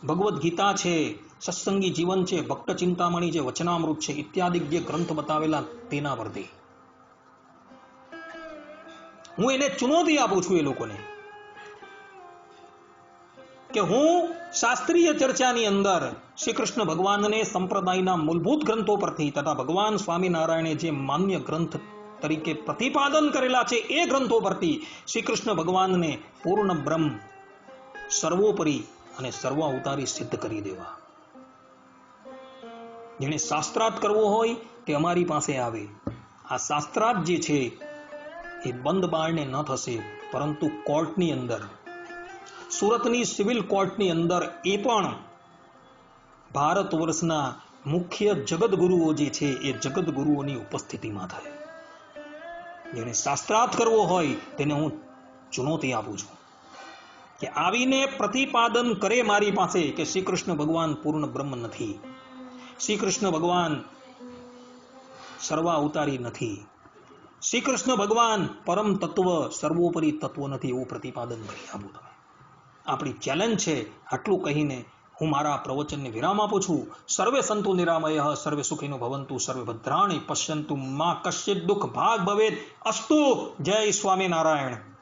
A: ભગવદ્ ગીતા છે, સત્સંગી જીવન છે, ભક્ત ચિંતામણી છે, વચનામૃત છે, ઇત્યાદિ જે ગ્રંથ બતાવેલા તેના પરથી હું એને ચુનૌતી આપું છું એ લોકોને કે હું શાસ્ત્રીય ચર્ચાની અંદર શ્રી કૃષ્ણ ભગવાનને સંપ્રદાયના મૂળભૂત ગ્રંથો પરથી તથા ભગવાન સ્વામિનારાયણે જે માન્ય ગ્રંથ તરીકે પ્રતિપાદન કરેલા છે એ ગ્રંથો પરથી શ્રી કૃષ્ણ ભગવાનને પૂર્ણ બ્રહ્મ, સર્વોપરી અને સર્વ અવતારી સિદ્ધ કરી દેવા. જેને શાસ્ત્રાર્થ કરવો હોય તે અમારી પાસે આવે. આ શાસ્ત્રાર્થ જે છે એ બંધ બારણે ન થશે, પરંતુ કોર્ટની અંદર, સુરતની સિવિલ કોર્ટની અંદર એ પણ ભારત વર્ષના મુખ્ય જગતગુરુઓ જે છે એ જગતગુરુઓની ઉપસ્થિતિમાં થાય. જેને શાસ્ત્રાર્થ કરવો હોય તેને હું ચુનૌતી આપું છું કે આવીને પ્રતિપાદન કરે મારી પાસે કે શ્રી કૃષ્ણ ભગવાન પૂર્ણ બ્રહ્મ નથી, શ્રી કૃષ્ણ ભગવાન સર્વ અવતારી નથી, શ્રી કૃષ્ણ ભગવાન પરમ તત્વ, સર્વોપરી તત્વ નથી, એવું પ્રતિપાદન કરી આપું. તમે આપણી ચેલેન્જ છે. આટલું કહીને હું મારા પ્રવચનને વિરામ આપું છું. સર્વે સંતુ નિરામય, સર્વે સુખીનો ભવંતુ, સર્વે ભદ્રાણી પશ્યંતુ, માં કશ્ચિત દુઃખ ભાગ ભવેદ. અસ્તુ. જય સ્વામિનારાયણ.